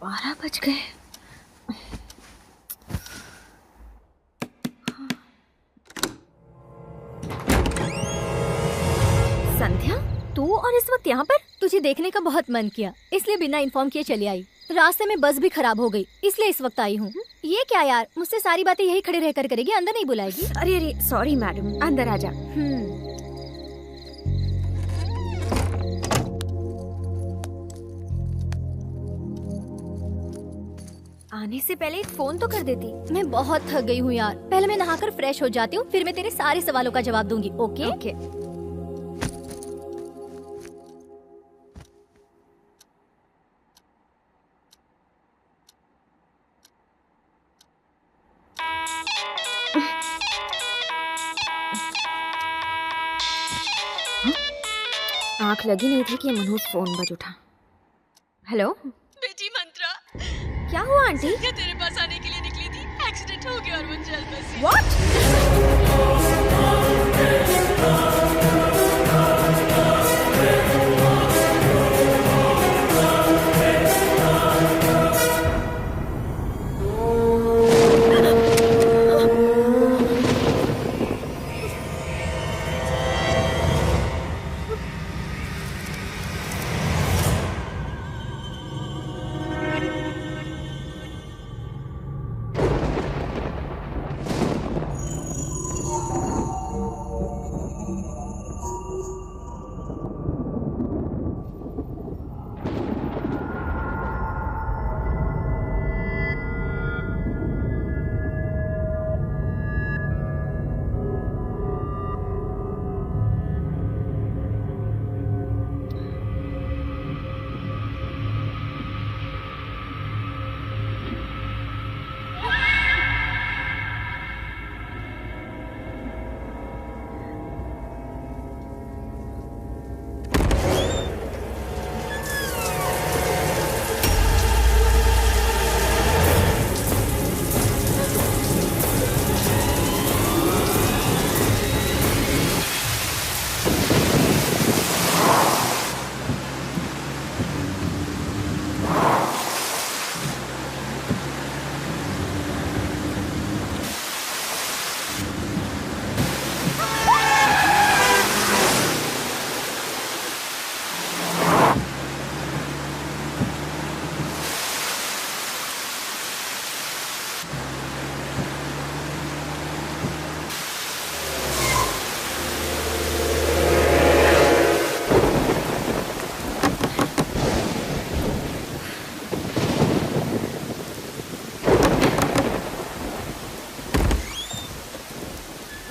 12 बज गए। संध्या, तू और इस वक्त यहाँ पर? तुझे देखने का बहुत मन किया, इसलिए बिना इन्फॉर्म किए चली आई। रास्ते में बस भी खराब हो गई, इसलिए इस वक्त आई हूँ। ये क्या यार, मुझसे सारी बातें यही खड़े रहकर करेगी, अंदर नहीं बुलाएगी? अरे अरे सॉरी मैडम, अंदर आ जा। आने से पहले एक फोन तो कर देती। मैं बहुत थक गई हूँ यार, पहले मैं नहाकर फ्रेश हो जाती हूँ, फिर मैं तेरे सारे सवालों का जवाब दूंगी। Okay okay. आंख लगी नहीं थी कि मनहूस फोन बज उठा। हेलो बेटी मंत्रा, क्या हुआ आंटी? संध्या तेरे पास आने के लिए निकली थी, एक्सीडेंट हो गया और वो जल बसी।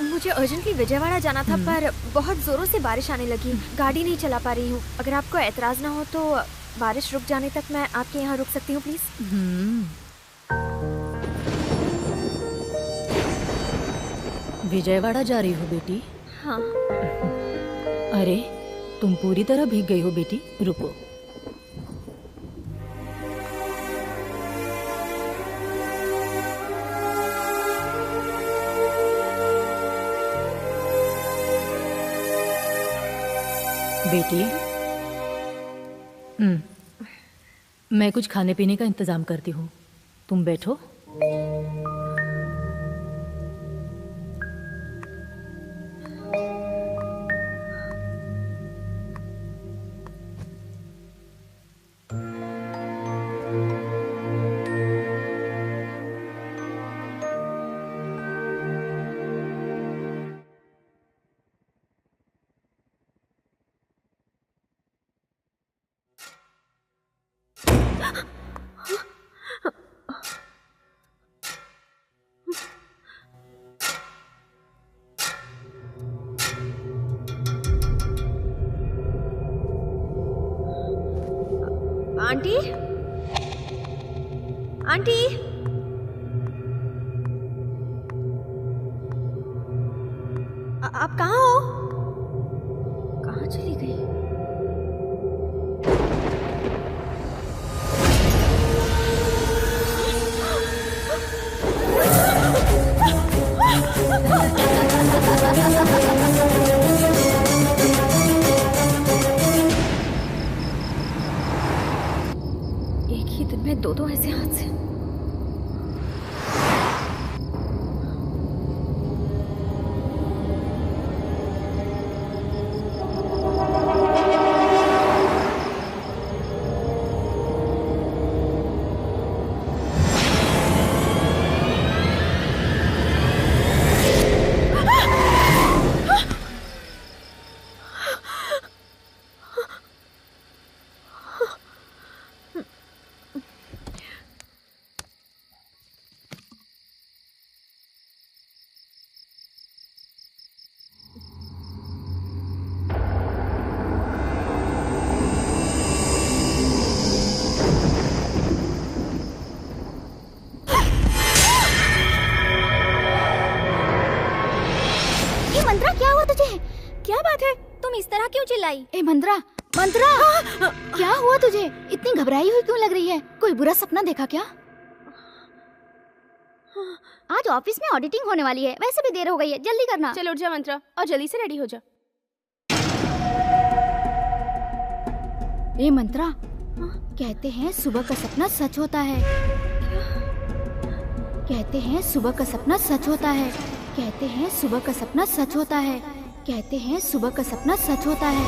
मुझे अर्जेंटली विजयवाड़ा जाना था, पर बहुत जोरों से बारिश आने लगी, गाड़ी नहीं चला पा रही हूँ। अगर आपको एतराज ना हो तो बारिश रुक जाने तक मैं आपके यहाँ रुक सकती हूँ प्लीज? विजयवाड़ा जा रही हो बेटी? हाँ। अरे तुम पूरी तरह भीग गई हो बेटी, रुको। बेटी, मैं कुछ खाने पीने का इंतजाम करती हूँ, तुम बैठो। आंटी, आंटी, आप कहाँ हो? कहाँ चली गई? एक ही दिन में दो हुआ तुझे? क्या बात है? तुम इस तरह क्यों चिल्लाई? ए मंत्रा, मंत्रा, क्या हुआ तुझे? इतनी घबराई हुई क्यों लग रही है? कोई बुरा सपना देखा क्या? आज ऑफिस में ऑडिटिंग होने वाली है, वैसे भी देर हो गई है, जल्दी करना। चलो उठ जा मंत्रा और जल्दी से रेडी हो जा। ए मंत्रा, कहते हैं सुबह का सपना सच होता है। कहते हैं सुबह का सपना सच होता है। कहते हैं सुबह का सपना सच होता है। कहते हैं सुबह का सपना सच होता है।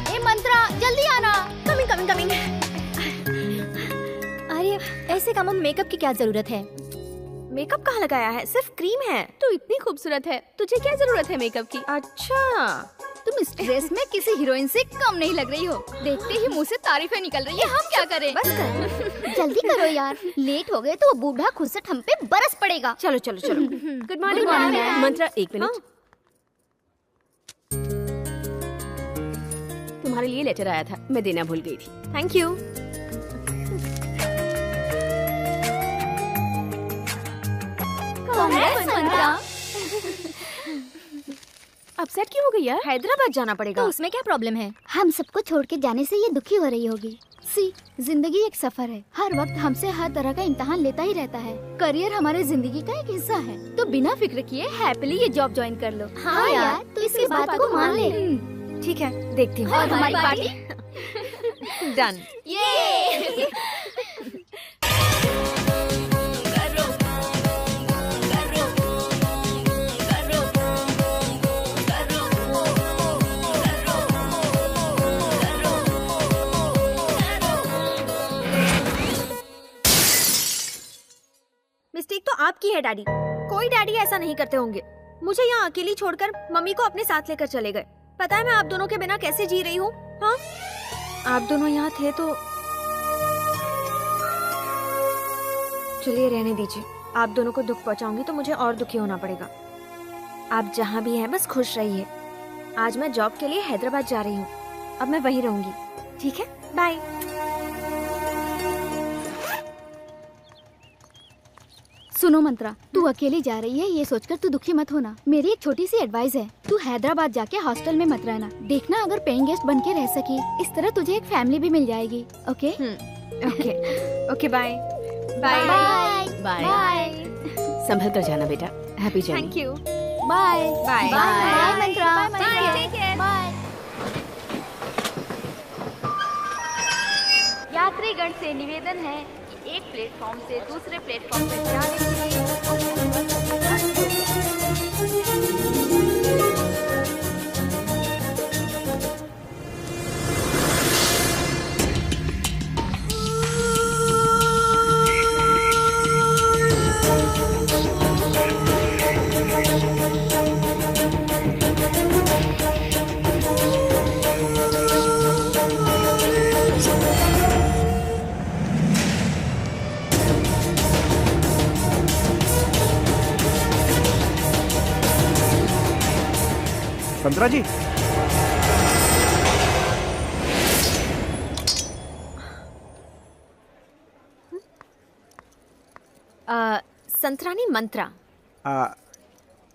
ए मंत्रा, जल्दी आना। Coming coming coming. अरे ऐसे कामों में मेकअप की क्या जरूरत है? मेकअप कहाँ लगाया है? सिर्फ क्रीम है। तू इतनी खूबसूरत है, तुझे क्या जरूरत है मेकअप की? अच्छा, तुम इस ड्रेस में किसी हीरोइन से कम नहीं लग रही हो। देखते ही मुंह से तारीफें निकल रही है, हम क्या करें? बस कर। जल्दी करो यार, लेट हो गए तो वो बूढ़ा खुसट हम पे बरस पड़ेगा। चलो चलो चलो। Good morning. मंत्रा, एक मिनट। तुम्हारे लिए लेटर आया था, मैं देना भूल गई थी। Thank you. अपसेट क्यों हो गई यार? हैदराबाद जाना पड़ेगा। तो उसमें क्या प्रॉब्लम है? हम सबको छोड़ के जाने से ये दुखी हो रही होगी। सी, जिंदगी एक सफर है, हर वक्त हमसे हर तरह का इम्तिहान लेता ही रहता है। करियर हमारे जिंदगी का एक हिस्सा है, तो बिना फिक्र किए हैप्पीली ये जॉब ज्वाइन कर लो। हाँ यार, तो इसी बात को मान ले। ठीक है, देखती हूँ। और हमारी पार्टी डन। ये मिस्टेक तो आपकी है डैडी। कोई डैडी ऐसा नहीं करते होंगे। मुझे यहाँ अकेली छोड़कर मम्मी को अपने साथ लेकर चले गए। पता है मैं आप दोनों के बिना कैसे जी रही हूँ? हाँ, आप दोनों यहाँ थे तो चलिए रहने दीजिए। आप दोनों को दुख पहुँचाऊंगी तो मुझे और दुखी होना पड़ेगा। आप जहाँ भी हैं बस खुश रहिए। आज मैं जॉब के लिए हैदराबाद जा रही हूँ, अब मैं वहीं रहूंगी। ठीक है, बाय। सुनो मंत्रा, तू अकेली जा रही है ये सोचकर तू दुखी मत होना। मेरी एक छोटी सी एडवाइस है, तू हैदराबाद जाके हॉस्टल में मत रहना। देखना अगर पेइंग गेस्ट बन के रह सकी, इस तरह तुझे एक फैमिली भी मिल जाएगी। Okay okay okay, bye bye bye. Bye संभल कर जाना बेटा। Happy journey. Thank you. Bye bye bye Mantra. Bye. यात्रीगण से निवेदन है कि एक प्लेटफॉर्म से दूसरे प्लेटफॉर्म तक जाने के लिए संतरा जी, संतरानी मंत्रा।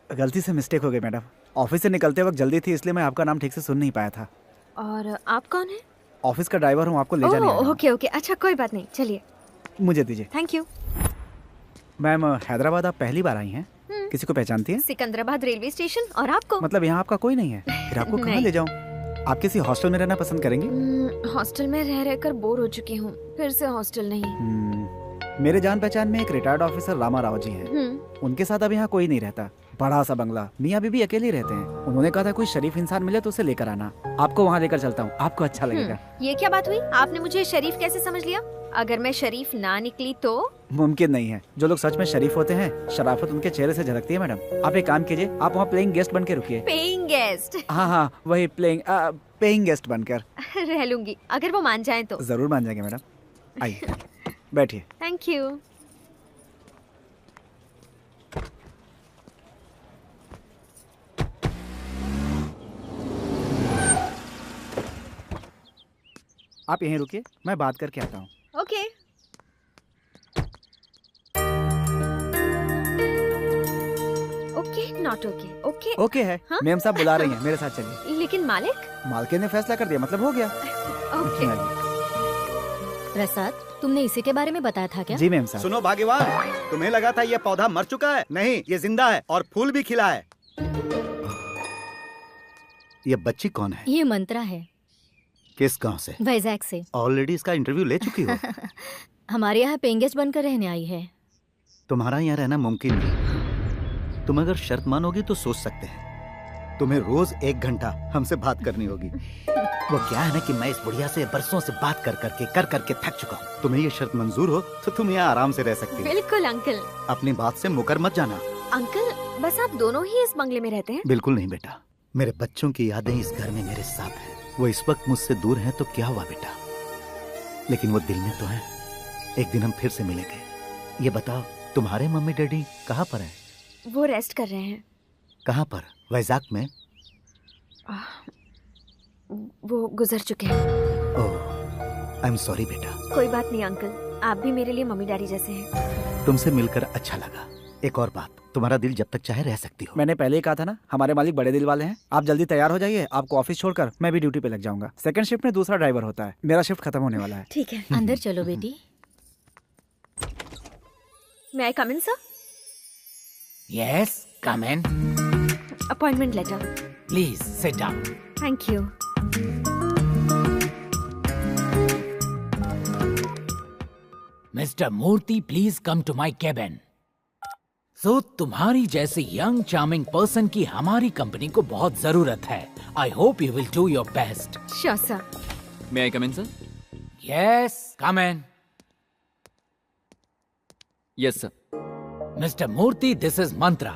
गलती से मिस्टेक हो गई मैडम। ऑफिस से निकलते वक्त जल्दी थी, इसलिए मैं आपका नाम ठीक से सुन नहीं पाया था। और आप कौन है? ऑफिस का ड्राइवर हूँ, आपको ले जाने आया हूँ। ओके ओके, अच्छा कोई बात नहीं, चलिए। मुझे दीजिए। Thank you. मैम, हैदराबाद आप पहली बार आई हैं? किसी को पहचानती हैं? Secunderabad railway station. और आपको? मतलब यहाँ आपका कोई नहीं है? फिर आपको कहाँ नहीं। ले जाऊँ? आप किसी हॉस्टल में रहना पसंद करेंगी? हॉस्टल में रह रहकर बोर हो चुकी हूँ, फिर से हॉस्टल नहीं। मेरे जान पहचान में एक रिटायर्ड ऑफिसर रामा राव जी हैं। उनके साथ अब यहाँ कोई नहीं रहता। बड़ा सा बंगला, मियाँ बीबी अकेले रहते हैं। उन्होंने कहा था कोई शरीफ इंसान मिले तो उसे लेकर आना। आपको वहाँ लेकर चलता हूँ, आपको अच्छा लगेगा। ये क्या बात हुई? आपने मुझे शरीफ कैसे समझ लिया? अगर मैं शरीफ ना निकली तो? मुमकिन नहीं है। जो लोग सच में शरीफ होते हैं, शराफत उनके चेहरे से झलकती है मैडम। आप एक काम कीजिए, आप वहाँ प्लेइंग गेस्ट बन के रुकिए। Paying guest? हाँ हाँ, वही पेइंग गेस्ट बनकर। रह लूंगी, अगर वो मान जाए तो। जरूर मान जाएंगे मैडम। आइए बैठिए। Thank you. आप यहीं रुकिए, मैं बात करके आता हूँ। Okay. Okay not okay. Okay okay है। हाँ? मैम साहब बुला रही हैं, मेरे साथ चलिए। लेकिन मालिक। मालकिन ने फैसला कर दिया, मतलब हो गया। ओके। प्रसाद, तुमने इसी के बारे में बताया था क्या? जी मैम साहब। सुनो भाग्यवान, तुम्हें लगा था ये पौधा मर चुका है, नहीं ये जिंदा है और फूल भी खिला है। ये बच्ची कौन है? ये मंत्रा है, किस गांव से? वैजाग से। ऑलरेडी इसका इंटरव्यू ले चुकी हो? हमारे यहाँ पेइंग गेस्ट बनकर रहने आई है। तुम्हारा यहाँ रहना मुमकिन नहीं। तुम अगर शर्त मानोगी तो सोच सकते हैं। तुम्हें रोज 1 घंटा हमसे बात करनी होगी। वो क्या है ना कि मैं इस बुढ़िया से बरसों से बात कर करके थक चुका हूँ। तुम्हें ये शर्त मंजूर हो तो तुम यहाँ आराम से रह सकती हो। बिल्कुल अंकल। अपनी बात से मुकर मत जाना। अंकल बस आप दोनों ही इस बंगले में रहते हैं? बिल्कुल नहीं बेटा, मेरे बच्चों की यादें इस घर में मेरे साथ हैं। वो इस वक्त मुझसे दूर हैं तो क्या हुआ बेटा, लेकिन वो दिल में तो हैं। एक दिन हम फिर से मिलेंगे। ये बताओ, तुम्हारे मम्मी डैडी कहाँ पर हैं? वो रेस्ट कर रहे हैं। कहाँ पर? वैजाग में? वो गुजर चुके हैं। ओह, आई एम सॉरी बेटा। कोई बात नहीं अंकल, आप भी मेरे लिए मम्मी डैडी जैसे हैं। तुमसे मिलकर अच्छा लगा। एक और बात, तुम्हारा दिल जब तक चाहे रह सकती हो। मैंने पहले ही कहा था ना, हमारे मालिक बड़े दिल वाले हैं। आप जल्दी तैयार हो जाइए, आपको ऑफिस छोड़कर मैं भी ड्यूटी पे लग जाऊंगा। सेकंड शिफ्ट में दूसरा ड्राइवर होता है, मेरा शिफ्ट खत्म होने वाला है। ठीक है। अंदर चलो बेटी। May I come in sir? Yes, come in. Appointment letter. Please sit down. Thank you. Mr. Murthy, please come to my cabin. So, तुम्हारी जैसी यंग चार्मिंग पर्सन की हमारी कंपनी को बहुत जरूरत है। I hope you will do your best. Sure sir. May I come in, sir? Yes, come in. Yes, sir. Mr. Murthy, this is Mantra.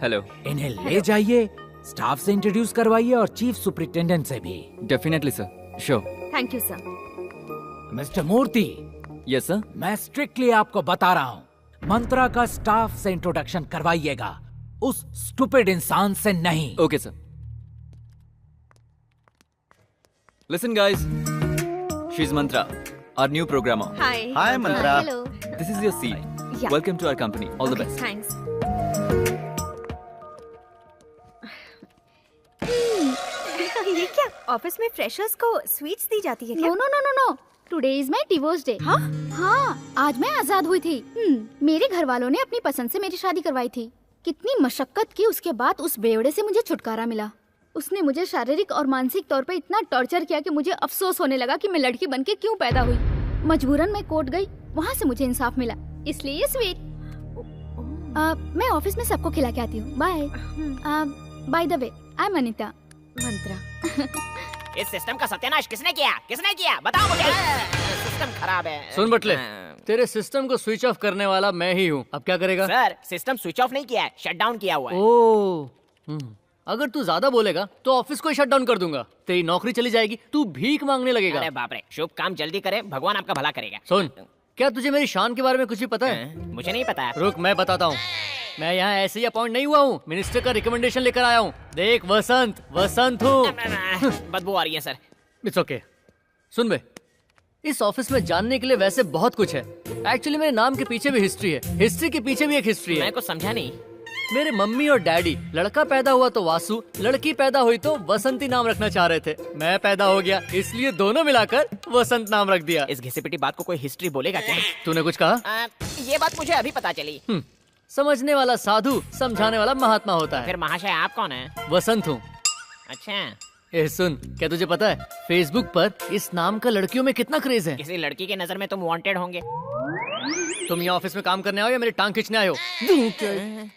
Hello. इन्हें ले जाइए, स्टाफ से इंट्रोड्यूस करवाइए और चीफ सुपरिटेंडेंट से भी। Definitely, sir. Sure. Thank you sir. Mister Murthy, Yes, sir. मैं strictly आपको बता रहा हूँ, मंत्रा का स्टाफ से इंट्रोडक्शन करवाइएगा, उस स्टूपिड इंसान से नहीं। Okay, sir. Listen, guys. She's Mantra, our new programmer. Hi. Hi Mantra. Hello. This is your seat. Yeah. Welcome to our company. All the best. Thanks. ये क्या ऑफिस में फ्रेशर्स को स्वीट्स दी जाती है क्या? No no no no no, today is my divorce day. हाँ? हाँ, आज मैं आजाद हुई थी। मेरे घर वालों ने अपनी पसंद से मेरी शादी करवाई थी। कितनी मशक्कत की उसके बाद उस बेवड़े से मुझे छुटकारा मिला। उसने मुझे शारीरिक और मानसिक तौर पे इतना टॉर्चर किया कि मुझे अफसोस होने लगा कि मैं लड़की बनके क्यों पैदा हुई। मजबूरन मैं कोर्ट गई, वहाँ से मुझे इंसाफ मिला, इसलिए ये स्वीट। मैं ऑफिस में सबको खिला के आती हूँ। Bye. By the way, I am Anita. Mantra. इस सिस्टम का सत्यानाश किसने किया? किसने किया? बताओ मुझे। सिस्टम खराब है। सुन बटले, तेरे सिस्टम को स्विच ऑफ करने वाला मैं ही हूँ। अब क्या करेगा? सर, सिस्टम स्विच ऑफ नहीं किया है, शट डाउन किया हुआ है। ओह, अगर तू ज्यादा बोलेगा तो ऑफिस को ही शट डाउन कर दूंगा। तेरी नौकरी चली जाएगी, तू भीख मांगने लगेगा। अरे बाप रे, शुभ काम जल्दी करे, भगवान आपका भला करेगा। सुन, क्या तुझे मेरी शान के बारे में कुछ भी पता है? मुझे नहीं पता। रुक, मैं बताता हूँ। मैं यहाँ ऐसे ही अपॉइंट नहीं हुआ हूँ, मिनिस्टर का रिकमेंडेशन लेकर आया हूँ। देख वसंत, वसंत हूँ। बदबू आ रही है सर। It's okay. सुन बे, इस ऑफिस में जानने के लिए वैसे बहुत कुछ है। एक्चुअली मेरे नाम के पीछे भी हिस्ट्री है, हिस्ट्री के पीछे भी एक हिस्ट्री है। मैं कुछ समझा नहीं। मेरे मम्मी और डैडी लड़का पैदा हुआ तो वासु, लड़की पैदा हुई तो वसंती नाम रखना चाह रहे थे। मैं पैदा हो गया, इसलिए दोनों मिलाकर वसंत नाम रख दिया। इस घिसी-पिटी बात को कोई हिस्ट्री बोलेगा क्या? तूने कुछ कहा? ये बात मुझे अभी पता चली। समझने वाला साधु, समझाने वाला महात्मा होता है। फिर महाशय आप कौन है? वसंत हूँ। अच्छा। ए सुन, क्या तुझे पता है फेसबुक पर इस नाम का लड़कियों में कितना क्रेज है? किसी लड़की के नजर में तुम वांटेड होंगे। तुम यहाँ ऑफिस में काम करने आओ या मेरी टांग खींचने आए हो?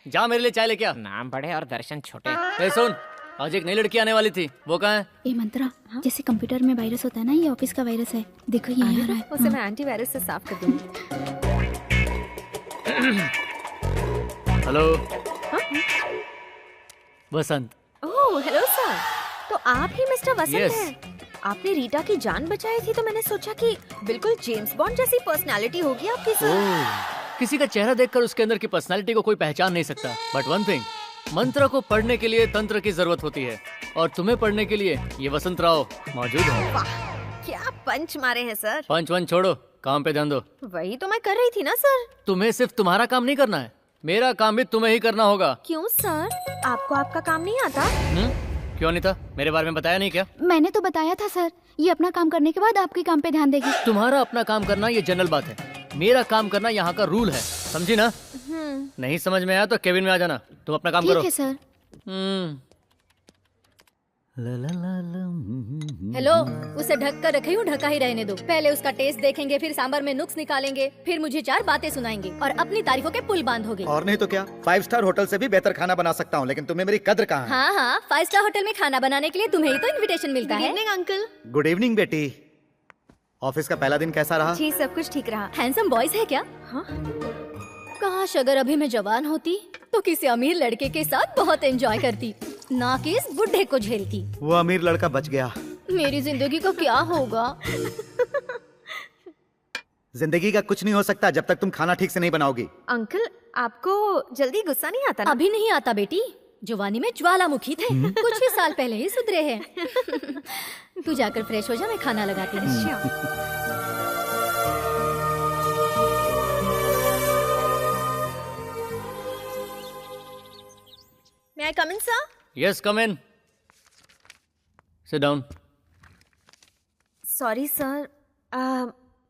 जा मेरे लिए चाय लेके आ। नाम बड़े और दर्शन छोटे। ए सुन, आज एक नई लड़की आने वाली थी, वो कहाँ है? ए मंत्रा, जैसे कंप्यूटर में वायरस होता है ना, ये ऑफिस का वायरस है। देखो ये आ रहा है। उसे मैं एंटीवायरस से साफ कर दूंगी। हेलो। वसंत। ओह हेलो सर, तो आप ही मिस्टर वसंत Yes. हैं। आपने रीटा की जान बचाई थी तो मैंने सोचा कि बिल्कुल जेम्स बॉन्ड जैसी पर्सनालिटी होगी आपकी सर। किसी का चेहरा देखकर उसके अंदर की पर्सनालिटी को कोई पहचान नहीं सकता। बट वन थिंग, मंत्र को पढ़ने के लिए तंत्र की जरूरत होती है, और तुम्हें पढ़ने के लिए ये वसंत राव मौजूद है। क्या पंच मारे हैं सर। पंच वन छोड़ो, काम पे ध्यान दो। वही तो मैं कर रही थी ना सर। तुम्हें सिर्फ तुम्हारा काम नहीं करना है, मेरा काम भी तुम्हें ही करना होगा। क्यों सर, आपको आपका काम नहीं आता? क्यों नहीं था? मेरे बारे में बताया नहीं क्या? मैंने तो बताया था सर, ये अपना काम करने के बाद आपके काम पे ध्यान देगी। तुम्हारा अपना काम करना ये जनरल बात है, मेरा काम करना यहाँ का रूल है, समझी ना? नहीं समझ में आया तो केबिन में आ जाना, तुम अपना काम करो। ठीक है सर। हेलो, उसे ढक कर रखी हूँ, ढका ही रहने दो। पहले उसका टेस्ट देखेंगे, फिर सांबर में नुक्स निकालेंगे, फिर मुझे 4 बातें सुनाएंगे और अपनी तारीफों के पुल बांधोगे। और नहीं तो क्या, 5 स्टार होटल से भी बेहतर खाना बना सकता हूँ, लेकिन तुम्हें मेरी कद्र कहाँ है? हाँ हाँ, 5 स्टार होटल में खाना बनाने के लिए तुम्हें ही तो इनविटेशन मिलता है। अंकल। गुड इवनिंग बेटी। ऑफिस का पहला दिन कैसा रहा? जी सब कुछ ठीक रहा। हैंडसम बॉयज है क्या? हाँ? काश अगर अभी मैं जवान होती तो किसी अमीर लड़के के साथ बहुत एंजॉय करती, ना कि इस बुढ़े को झेलती। वो अमीर लड़का बच गया। मेरी जिंदगी का क्या होगा? जिंदगी का कुछ नहीं हो सकता जब तक तुम खाना ठीक से नहीं बनाओगी। अंकल, आपको जल्दी गुस्सा नहीं आता ना? अभी नहीं आता बेटी, जवानी में ज्वालामुखी थे, कुछ ही साल पहले ही सुधरे हैं। तू जाकर फ्रेश हो जा, मैं खाना लगाती हूँ। May I come in, sir? Yes, come in. Sit down. Sorry, sir.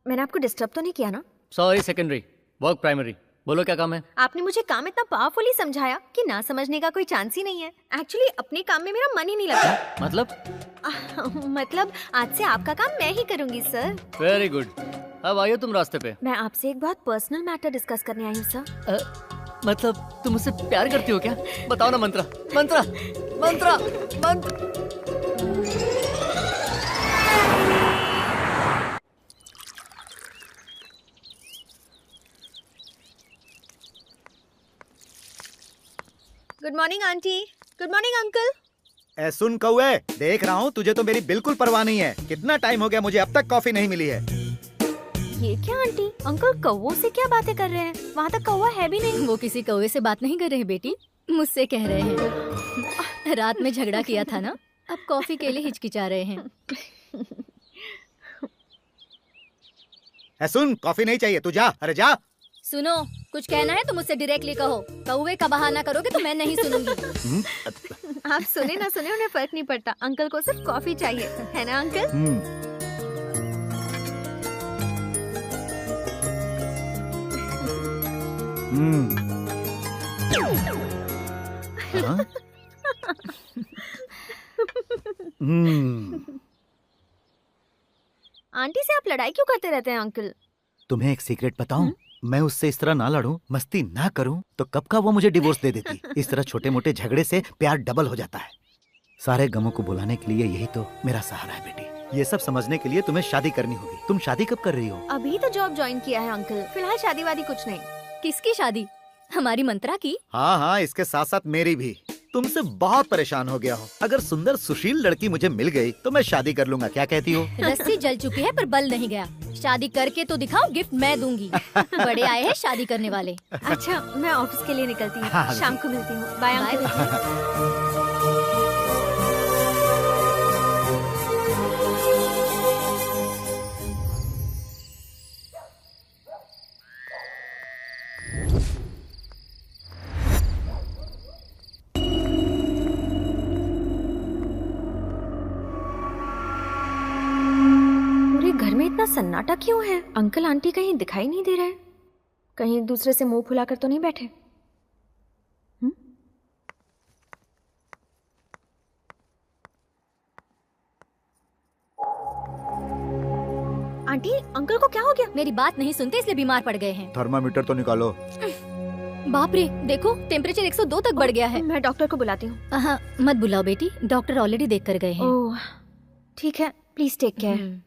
मैंने आपको डिस्टर्ब तो नहीं किया ना? Sorry, secondary. Work primary. बोलो क्या काम है? आपने मुझे काम इतना पावरफुली समझाया कि ना समझने का कोई चांस ही नहीं है। एक्चुअली अपने काम में मेरा मन ही नहीं लगता। मतलब आज से आपका काम मैं ही करूंगी सर। Very good. अब आइए तुम रास्ते पे। मैं आपसे एक बहुत पर्सनल मैटर डिस्कस करने आई हूँ सर। मतलब तुम मुझसे प्यार करती हो क्या? बताओ ना मंत्रा, Mantra, Mantra, Mantra. Good morning aunty. Good morning uncle. सुन कौए, देख रहा हूँ तुझे तो मेरी बिल्कुल परवाह नहीं है। कितना टाइम हो गया, मुझे अब तक कॉफी नहीं मिली है। ये क्या आंटी, अंकल कौवों से क्या बातें कर रहे हैं? वहाँ तक कौवा है भी नहीं। वो किसी कौवे से बात नहीं कर रहे हैं बेटी, मुझसे कह रहे हैं। रात में झगड़ा किया था ना, अब कॉफी के लिए हिचकिचा रहे हैं। सुन, कॉफी नहीं चाहिए, तू जा। अरे जा। सुनो, कुछ कहना है तो मुझसे डायरेक्टली कहो। कौवे का बहाना करोगे तो मैं नहीं सुनूंगी। आप सुने ना सुने, उन्हें फर्क नहीं पड़ता। अंकल को सिर्फ कॉफी चाहिए, है ना अंकल? आंटी से आप लड़ाई क्यों करते रहते हैं अंकल? तुम्हें एक सीक्रेट बताऊं? मैं उससे इस तरह ना लड़ूं, मस्ती ना करूं, तो कब का वो मुझे डिवोर्स दे देती। इस तरह छोटे मोटे झगड़े से प्यार डबल हो जाता है। सारे गमों को बुलाने के लिए यही तो मेरा सहारा है बेटी। ये सब समझने के लिए तुम्हें शादी करनी होगी। तुम शादी कब कर रही हो? अभी तो जॉब ज्वाइन किया है अंकल, फिलहाल शादी वादी कुछ नहीं। किसकी शादी? हमारी मंत्रा की? हाँ हाँ, इसके साथ साथ मेरी भी। तुमसे बहुत परेशान हो गया हूँ। अगर सुंदर सुशील लड़की मुझे मिल गई तो मैं शादी कर लूंगा। क्या कहती हो? रस्सी जल चुकी है पर बल नहीं गया। शादी करके तो दिखाओ, गिफ्ट मैं दूंगी। बड़े आए हैं शादी करने वाले। अच्छा, मैं ऑफिस के लिए निकलती हूँ। हाँ, शाम को मिलती हूँ। Bye uncle. घर में इतना सन्नाटा क्यों है? अंकल आंटी कहीं दिखाई नहीं दे रहे? कहीं एक दूसरे से मुंह फुलाकर तो नहीं बैठे? आंटी, अंकल को क्या हो गया? मेरी बात नहीं सुनते इसलिए बीमार पड़ गए हैं। थर्मामीटर तो निकालो। बाप रे, देखो टेम्परेचर 102 तक बढ़ गया है। मैं डॉक्टर को बुलाती हूँ। हाँ, मत बुलाओ बेटी, डॉक्टर ऑलरेडी देख कर गए हैं। ओह, ठीक है, प्लीज टेक केयर।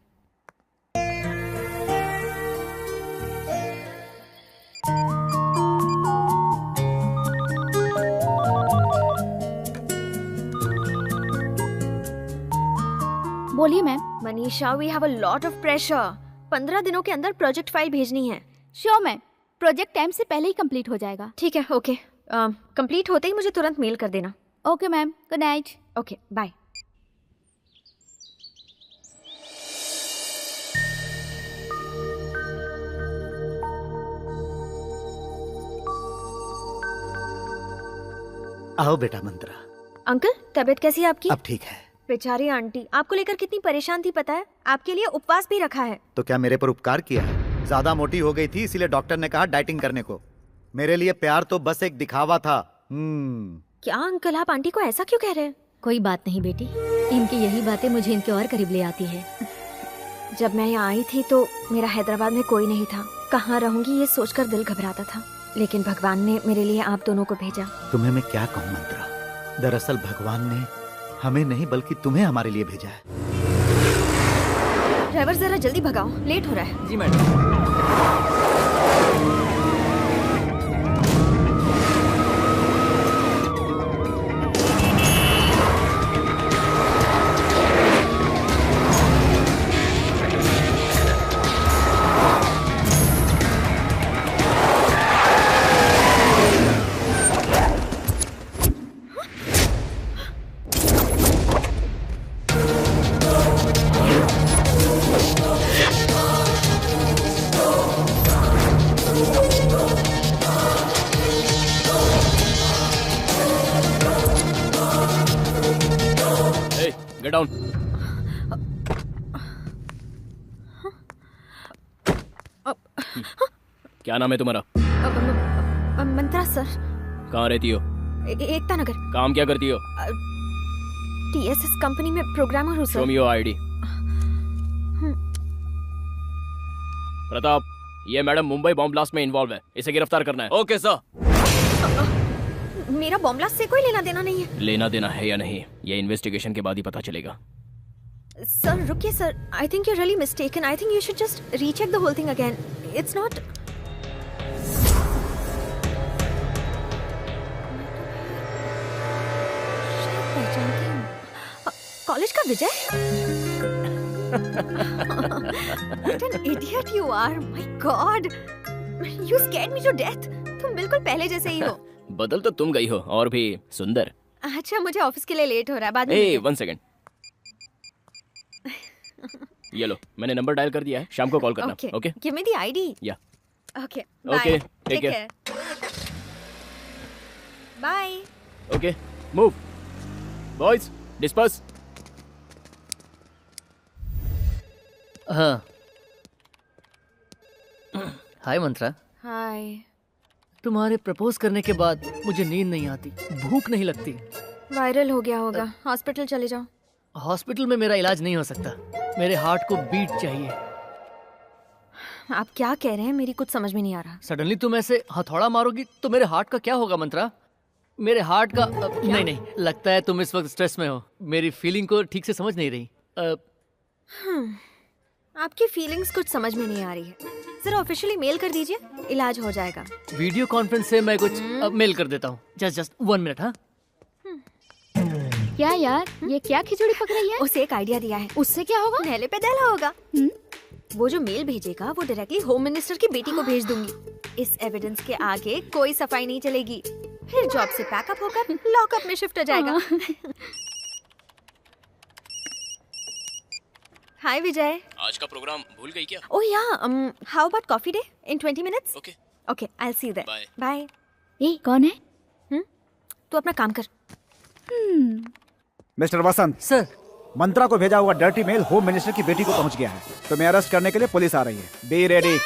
बोलिए ma'am. Manisha, we have a lot of pressure. 15 दिनों के अंदर प्रोजेक्ट फाइल भेजनी है। श्योर मैम, प्रोजेक्ट टाइम से पहले ही कंप्लीट हो जाएगा। ठीक है, ओके। कंप्लीट होते ही मुझे तुरंत मेल कर देना। Okay ma'am, good night. Okay, bye. आओ बेटा मंत्रा। अंकल, तबीयत कैसी है आपकी? अब ठीक है। बेचारी आंटी आपको लेकर कितनी परेशान थी पता है? आपके लिए उपवास भी रखा है। तो क्या मेरे पर उपकार किया है? ज्यादा मोटी हो गई थी इसीलिए डॉक्टर ने कहा डाइटिंग करने को। मेरे लिए प्यार तो बस एक दिखावा था। क्या अंकल, आप आंटी को ऐसा क्यों कह रहे हैं? कोई बात नहीं बेटी, इनकी यही बातें मुझे इनके और करीब ले आती है। जब मैं यहाँ आई थी तो मेरा हैदराबाद में कोई नहीं था। कहाँ रहूंगी ये सोचकर दिल घबराता था, लेकिन भगवान ने मेरे लिए आप दोनों को भेजा। तुम्हें मैं क्या कहूँ मंत्रा, दरअसल भगवान ने हमें नहीं बल्कि तुम्हें हमारे लिए भेजा है। ड्राइवर जरा जल्दी भगाओ, लेट हो रहा है। जी मैडम। Get down. क्या नाम है तुम्हारा? मंत्रा सर। कहाँ रहती हो? एकता नगर। काम क्या करती हो? TSS कंपनी में प्रोग्रामर हूँ sir. Show me your ID. Pratap, ये मैडम मुंबई बॉम्ब ब्लास्ट में इन्वॉल्व है, इसे गिरफ्तार करना है। Okay sir. मेरा बॉम्ब ब्लास्ट से कोई लेना देना नहीं है। लेना देना है या नहीं, ये इन्वेस्टिगेशन के बाद ही पता चलेगा। सर रुकिए sir, I think you really mistaken. I think you should just recheck the whole thing again. It's not. पहचानती हूँ, कॉलेज का विजय। What an idiot you are! My God, you scared me to death. तुम बिल्कुल पहले जैसे ही हो। बदल तो तुम गई हो, और भी सुंदर। अच्छा, मुझे ऑफिस के लिए लेट हो रहा है, बाद में। ए, 1 सेकंड। ये लो, मैंने नंबर डायल कर दिया है, शाम को कॉल करना। Okay? Give me the ID. Yeah. Okay. Okay, take care. Bye. Okay, move. Boys, disperse. हाँ। हाय मंत्रा। हाय। तुम्हारे प्रपोज करने के बाद मुझे नींद नहीं आती, भूख नहीं लगती। वायरल हो गया होगा, हॉस्पिटल चले जाओ। हॉस्पिटल में मेरा इलाज नहीं हो सकता, मेरे हार्ट को बीट चाहिए। आप क्या कह रहे हैं, मेरी कुछ समझ में नहीं आ रहा। सडनली तुम ऐसे हथौड़ा मारोगी तो मेरे हार्ट का क्या होगा मंत्रा? मेरे हार्ट का नहीं, लगता है तुम इस वक्त स्ट्रेस में हो, मेरी फीलिंग को ठीक से समझ नहीं रही। आपकी फीलिंग्स कुछ समझ में नहीं आ रही है। जरा ऑफिशियली मेल कर दीजिए, इलाज हो जाएगा। वीडियो कॉन्फ्रेंस से मैं कुछ मेल कर देता हूँ। Just 1 minute. हाँ, क्या यार, ये क्या खिचड़ी पक रही है? उसे एक आइडिया दिया है। उससे क्या होगा? नहले पे दहला होगा। वो जो मेल भेजेगा वो डायरेक्टली होम मिनिस्टर की बेटी को भेज दूंगी। इस एविडेंस के आगे कोई सफाई नहीं चलेगी। फिर जॉब से पैकअप होकर लॉकअप में शिफ्ट हो जाएगा। हाय विजय। आज का प्रोग्राम भूल गई क्या? Oh yeah, how about coffee day in 20 minutes? Okay okay, I will see you there. Bye. ए, कौन है? तू अपना काम कर। मिस्टर वसंत सर, मंत्रा को भेजा हुआ डर्टी मेल होम मिनिस्टर की बेटी को पहुंच गया है। तुम्हें अरेस्ट करने के लिए पुलिस आ रही है। Be ready.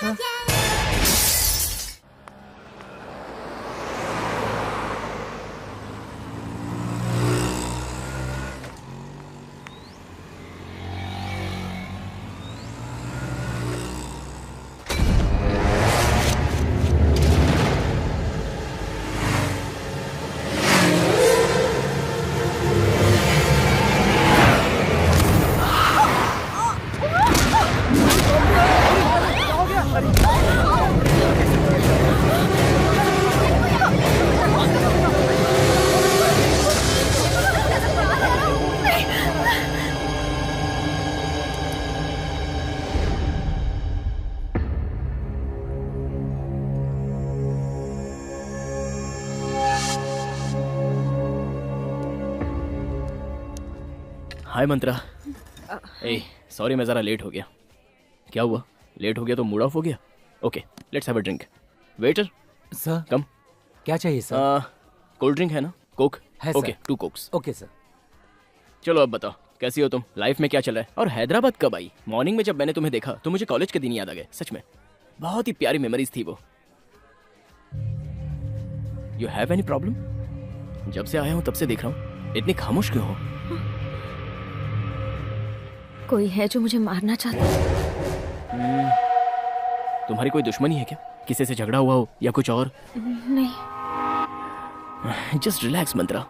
Hi Mantra. A, sorry मैं जरा लेट हो गया। क्या हुआ? लेट हो गया तो मूड ऑफ हो गया? Okay, let's have a drink. Waiter sir, come. क्या चाहिए सर? कोल्ड ड्रिंक है ना? कोक। है okay sir. 2 Cokes. Okay sir. चलो अब बताओ कैसी हो तुम, लाइफ में क्या चल रहा है, और हैदराबाद कब आई? मॉर्निंग में जब मैंने तुम्हें देखा तो मुझे कॉलेज के दिन याद आ गए। सच में बहुत ही प्यारी मेमोरीज थी वो। You have any problem? जब से आया हूं तब से देख रहा हूं, इतनी खामोश क्यों हो? कोई है जो मुझे मारना चाहता है। तुम्हारी कोई दुश्मनी है क्या? किसी से झगड़ा हुआ हो या कुछ और? नहीं। जस्ट रिलैक्स मंत्रा।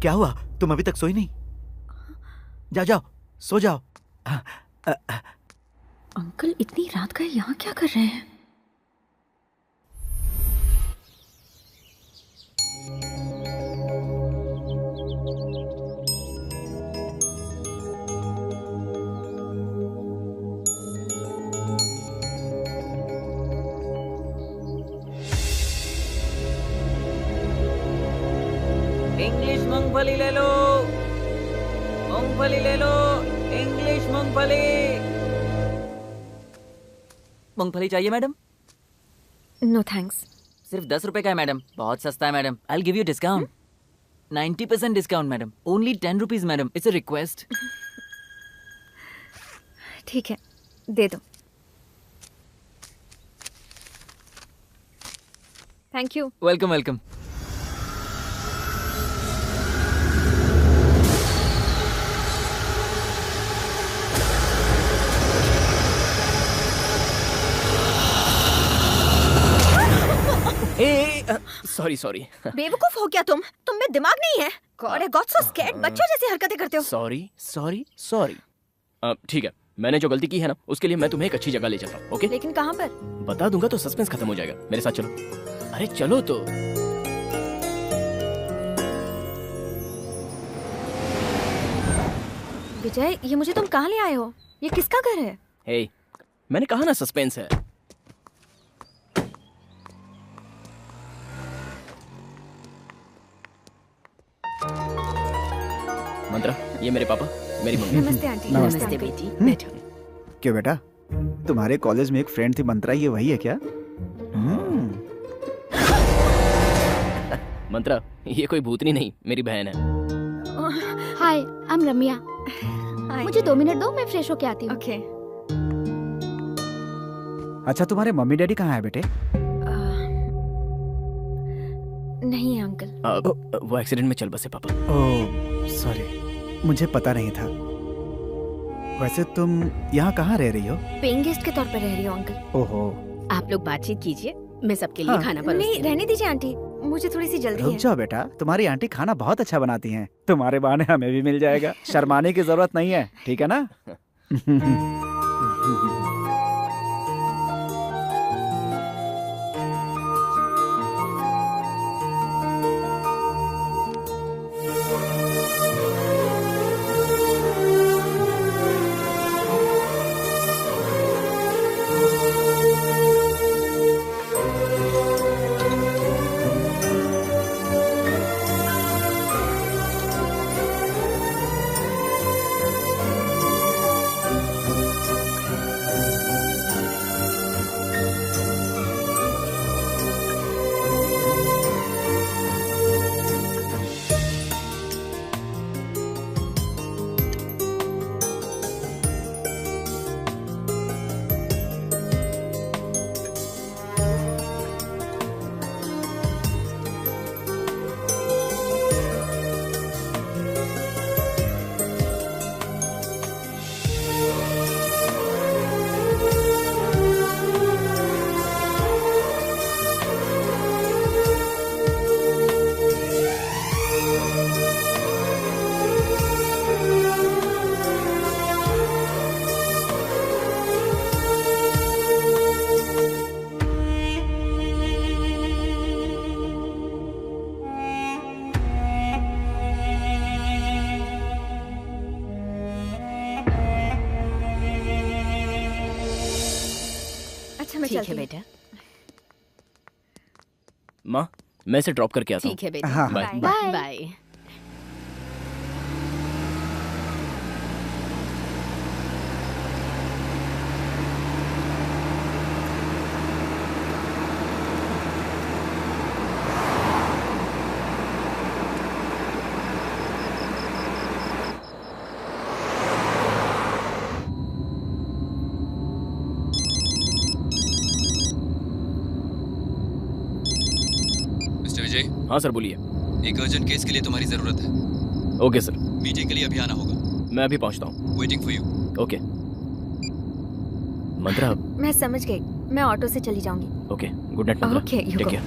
क्या हुआ? तुम अभी तक सोई नहीं? जाओ जाओ सो जाओ। अंकल इतनी रात का यहाँ क्या कर रहे हैं? इंग्लिश मूंगफली ले लो, मूंगफली ले लो, इंग्लिश मूंगफली। मूंगफली चाहिए मैडम? No thanks. सिर्फ 10 रुपए का है मैडम, बहुत सस्ता है madam. I will give you discount. 90% discount madam, only 10 rupees madam, it's a request. ठीक है, दे दो। Thank you. Welcome welcome. Sorry sorry. बेवकूफ हो क्या तुम में दिमाग नहीं है? God I got so scared, बच्चों जैसी हरकतें करते हो। Sorry sorry sorry. ठीक है, मैंने जो गलती की है ना उसके लिए मैं तुम्हें एक अच्छी जगह ले चलता हूँ। ओके? लेकिन कहाँ पर? बता दूंगा तो सस्पेंस खत्म हो जाएगा। मेरे साथ चलो। अरे चलो तो। विजय, ये मुझे तुम कहाँ ले आए हो? ये किसका घर है? हे, मैंने कहा ना सस्पेंस है। ये मेरे पापा, मेरी मम्मी। नमस्ते आंटी। नमस्ते बेटी, बैठो। क्यों बेटा, तुम्हारे कॉलेज में एक फ्रेंड थी मंत्रा, ये वही है क्या? मंत्रा, ये कोई भूतनी नहीं, मेरी बहन है। हाय, आई एम रम्या। मुझे 2 मिनट दो, मैं फ्रेश होके आती हूँ। ओके। अच्छा, तुम्हारे मम्मी डैडी कहाँ है बेटे? नहीं है अंकल। वो एक्सीडेंट में चल बसे पापा। ओह सॉरी, मुझे पता नहीं था। वैसे तुम यहाँ कहाँ रह रही हो? पेइंग गेस्ट के तौर पर रह रही हूँ अंकल। ओहो। आप लोग बातचीत कीजिए, मैं सबके लिए खाना परोसती नहीं, हूँ। रहने दीजिए आंटी, मुझे थोड़ी सी जल्दी रुक है। जाओ बेटा, तुम्हारी आंटी खाना बहुत अच्छा बनाती हैं। तुम्हारे बहाने हमें भी मिल जाएगा। शर्माने की जरूरत नहीं है, ठीक है ना? अच्छा मैं ठीक चलती है हूँ। बेटा। माँ, मैं इसे ड्रॉप करके आता हूँ। ठीक है बेटा। हाँ, बाय। बाय। बाय। मिस्टर विजय। हाँ सर, बोलिए। एक अर्जेंट केस के लिए तुम्हारी जरूरत है। Okay sir. मीटिंग के लिए अभी आना होगा। मैं अभी पहुँचता हूँ। Waiting for you. Okay. Mantra. मैं समझ गई, मैं ऑटो से चली जाऊंगी। Okay, good night Mantra. Okay, you take go. Care.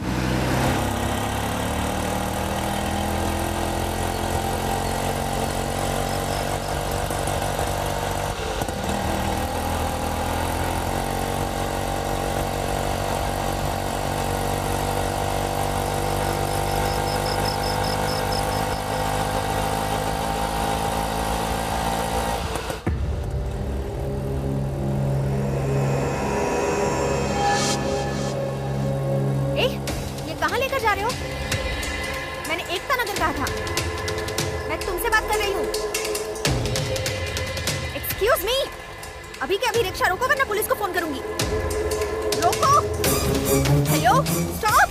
ये कहाँ लेकर जा रहे हो? मैंने एकता नगर कहा था। मैं तुमसे बात कर रही हूँ। एक्सक्यूज मी, अभी के अभी रिक्शा रोको वरना पुलिस को फोन करूंगी। रोको। Hello, stop.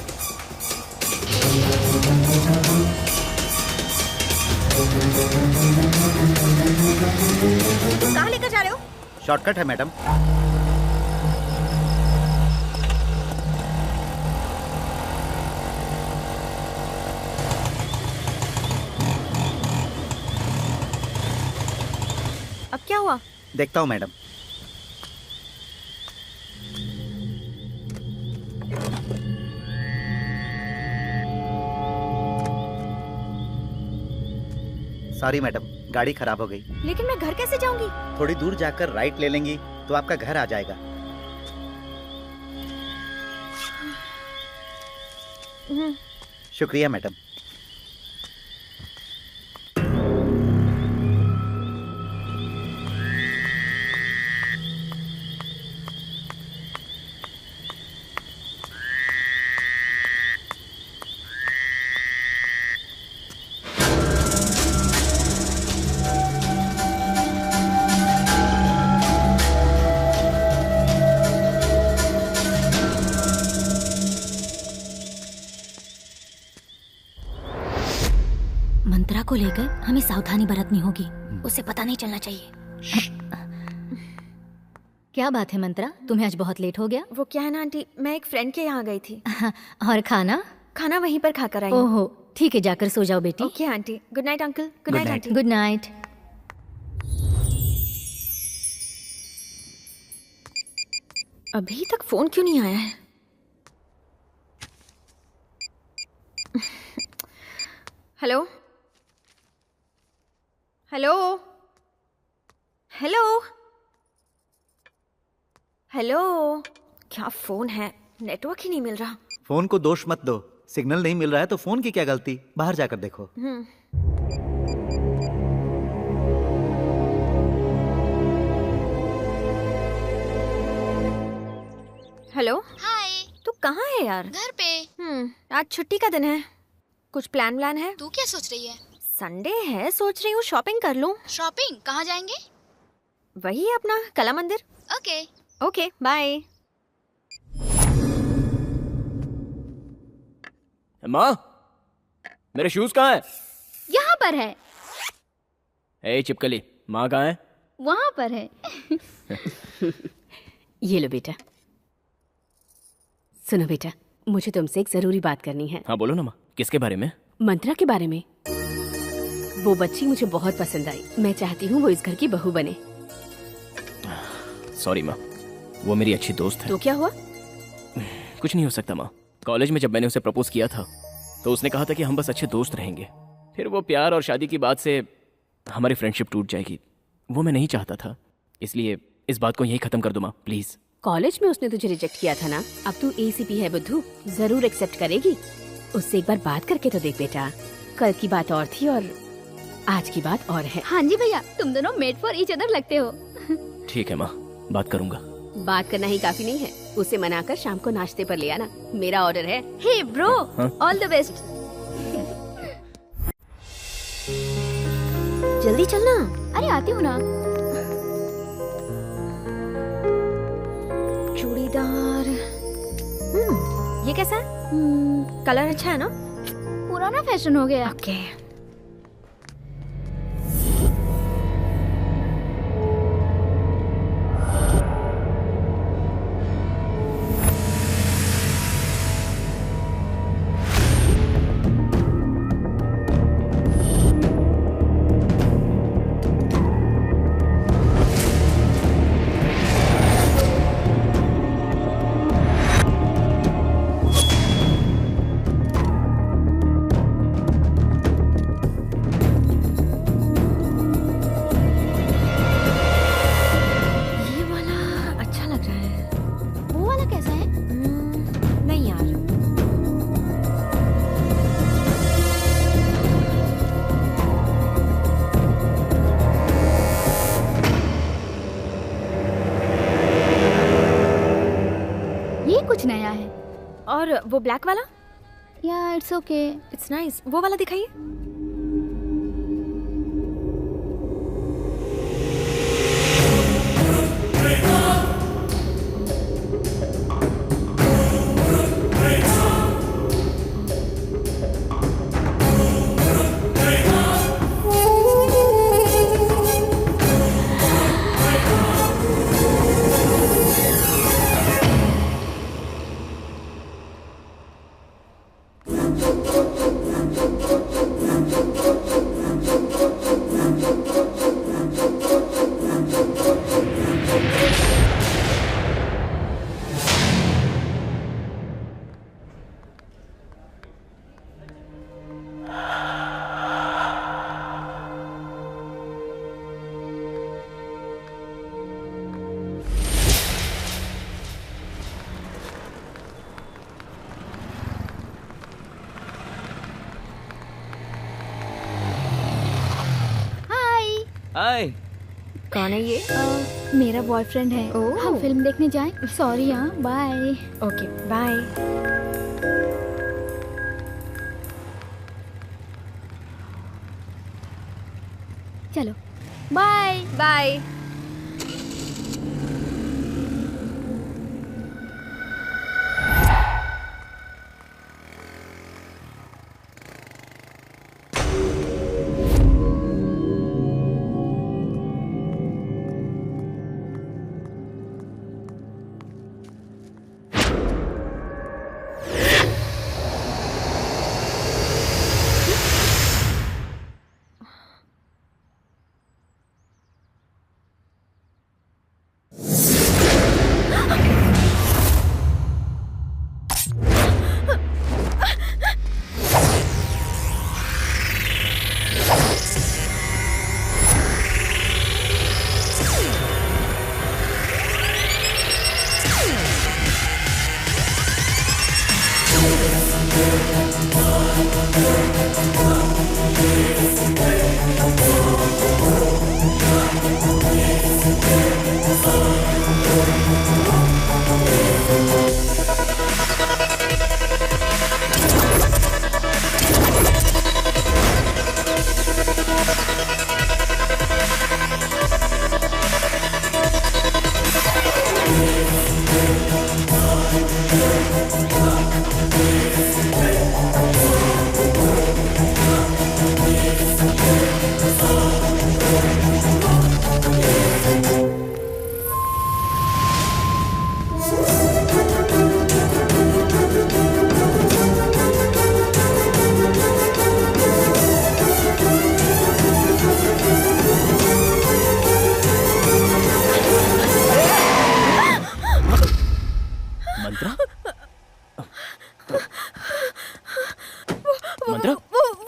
तुम कहाँ लेकर जा रहे हो? शॉर्टकट है मैडम। अब क्या हुआ? देखता हूँ मैडम। सॉरी मैडम, गाड़ी खराब हो गई। लेकिन मैं घर कैसे जाऊंगी? थोड़ी दूर जाकर राइट ले लेंगी तो आपका घर आ जाएगा। शुक्रिया मैडम। लेकर हमें सावधानी बरतनी होगी, उसे पता नहीं चलना चाहिए। क्या बात है मंत्रा, तुम्हें आज बहुत लेट हो गया? वो क्या है ना आंटी, मैं एक फ्रेंड के यहाँ गई थी। और खाना? खाना वहीं पर खाकर आई हूँ। ओहो ठीक है, जाकर सो जाओ बेटी। Okay aunty. Good night uncle. Good night aunty. Good night. अभी तक फोन क्यों नहीं आया है? Hello hello hello hello. क्या फोन है, नेटवर्क ही नहीं मिल रहा। फोन को दोष मत दो, सिग्नल नहीं मिल रहा है तो फोन की क्या गलती, बाहर जाकर देखो। हेलो। हाय। तू कहाँ है यार? घर पे। आज छुट्टी का दिन है, कुछ प्लान है? तू क्या सोच रही है? संडे है, सोच रही हूँ शॉपिंग कर लूँ। शॉपिंग कहाँ जाएंगे? वही अपना Kala Mandir. Okay okay bye. माँ, मेरे शूज कहाँ है? यहाँ पर है। ए चिपकली, माँ कहाँ है? वहाँ पर है। ये लो बेटा। सुनो बेटा, मुझे तुमसे एक जरूरी बात करनी है। हाँ बोलो ना माँ, किसके बारे में? मंत्रा के बारे में। वो बच्ची मुझे बहुत पसंद आई, मैं चाहती हूँ वो इस घर की बहू बने। सॉरी माँ, वो मेरी अच्छी दोस्त है। तो क्या हुआ? कुछ नहीं हो सकता माँ। कॉलेज में जब मैंने उसे प्रपोज किया था तो उसने कहा था कि हम बस अच्छे दोस्त रहेंगे। फिर वो प्यार और शादी की बात से हमारी फ्रेंडशिप टूट जाएगी, वो मैं नहीं चाहता था। इसलिए इस बात को यही खत्म कर दो माँ प्लीज। कॉलेज में उसने तुझे रिजेक्ट किया था ना, अब तू ACP है बुद्धू, जरूर एक्सेप्ट करेगी। उससे एक बार बात करके तो देख बेटा। कल की बात और थी और आज की बात और है। हाँ जी भैया, तुम दोनों मेड फॉर ईच अदर लगते हो। ठीक है माँ, बात करूंगा। बात करना ही काफी नहीं है, उसे मनाकर शाम को नाश्ते पर ले आना, मेरा ऑर्डर है। Hey bro, all the best. जल्दी चलना। अरे आती हूँ ना। चूड़ीदार। ये कैसा है? कलर अच्छा है ना? पुराना फैशन हो गया। ओके। कुछ नया है। और वो ब्लैक वाला? या इट्स ओके, इट्स नाइस। वो वाला दिखाइए। हाय। कौन है ये? मेरा बॉयफ्रेंड है। हम फिल्म देखने जाएं? सॉरी हाँ, बाय। Okay bye. चलो बाय बाय।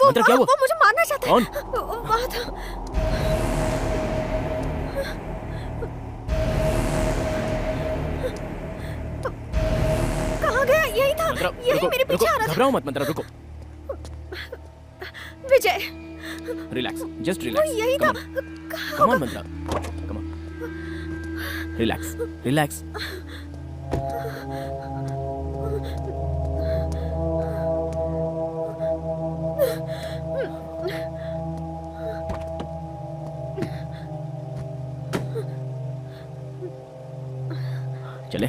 मंत्रा क्या हुआ? वो मुझे मारना चाहता है। कौन? वहाँ था। कहाँ गया? यही था। यही मेरे पीछे आ रहा था। घबराओ मत मंत्रा, रुको। विजय, रिलैक्स, जस्ट वो रिलैक्स। यही था। Come on Mantra, come on. Relax, relax. चले।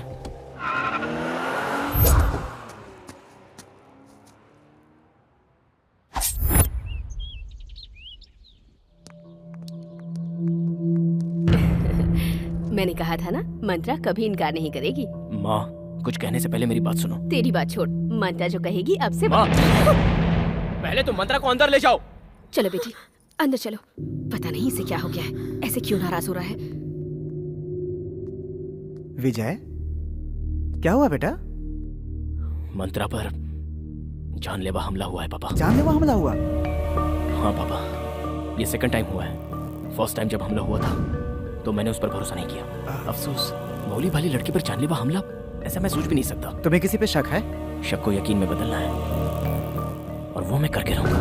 मैंने कहा था ना, मंत्रा कभी इनकार नहीं करेगी। माँ, कुछ कहने से पहले मेरी बात सुनो। तेरी बात छोड़, मंत्रा जो कहेगी अब से माँ, पहले तुम मंत्रा को अंदर ले जाओ। चलो बेटी, अंदर चलो। पता नहीं इसे क्या हो गया है, ऐसे क्यों नाराज हो रहा है। विजय, क्या हुआ बेटा? मंत्रा पर जानलेवा हमला हुआ है पापा। जानलेवा हमला हुआ? हाँ पापा, ये सेकंड टाइम हुआ है। फर्स्ट टाइम जब हमला हुआ था तो मैंने उस पर भरोसा नहीं किया। अफसोस, भोली भाली लड़की पर जानलेवा हमला, ऐसा मैं सोच भी नहीं सकता। तुम्हें किसी पे शक है? शक को यकीन में बदलना है और वो मैं करके रहूंगा।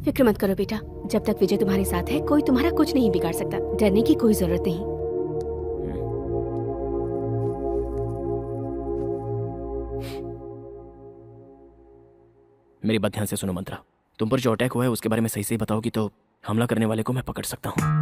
फिक्र मत करो बेटा, जब तक विजय तुम्हारे साथ है कोई तुम्हारा कुछ नहीं बिगाड़ सकता। डरने की कोई जरूरत नहीं। मेरी बात ध्यान से सुनो मंत्रा, तुम पर जो अटैक हुआ है उसके बारे में सही से बताओगी तो हमला करने वाले को मैं पकड़ सकता हूँ।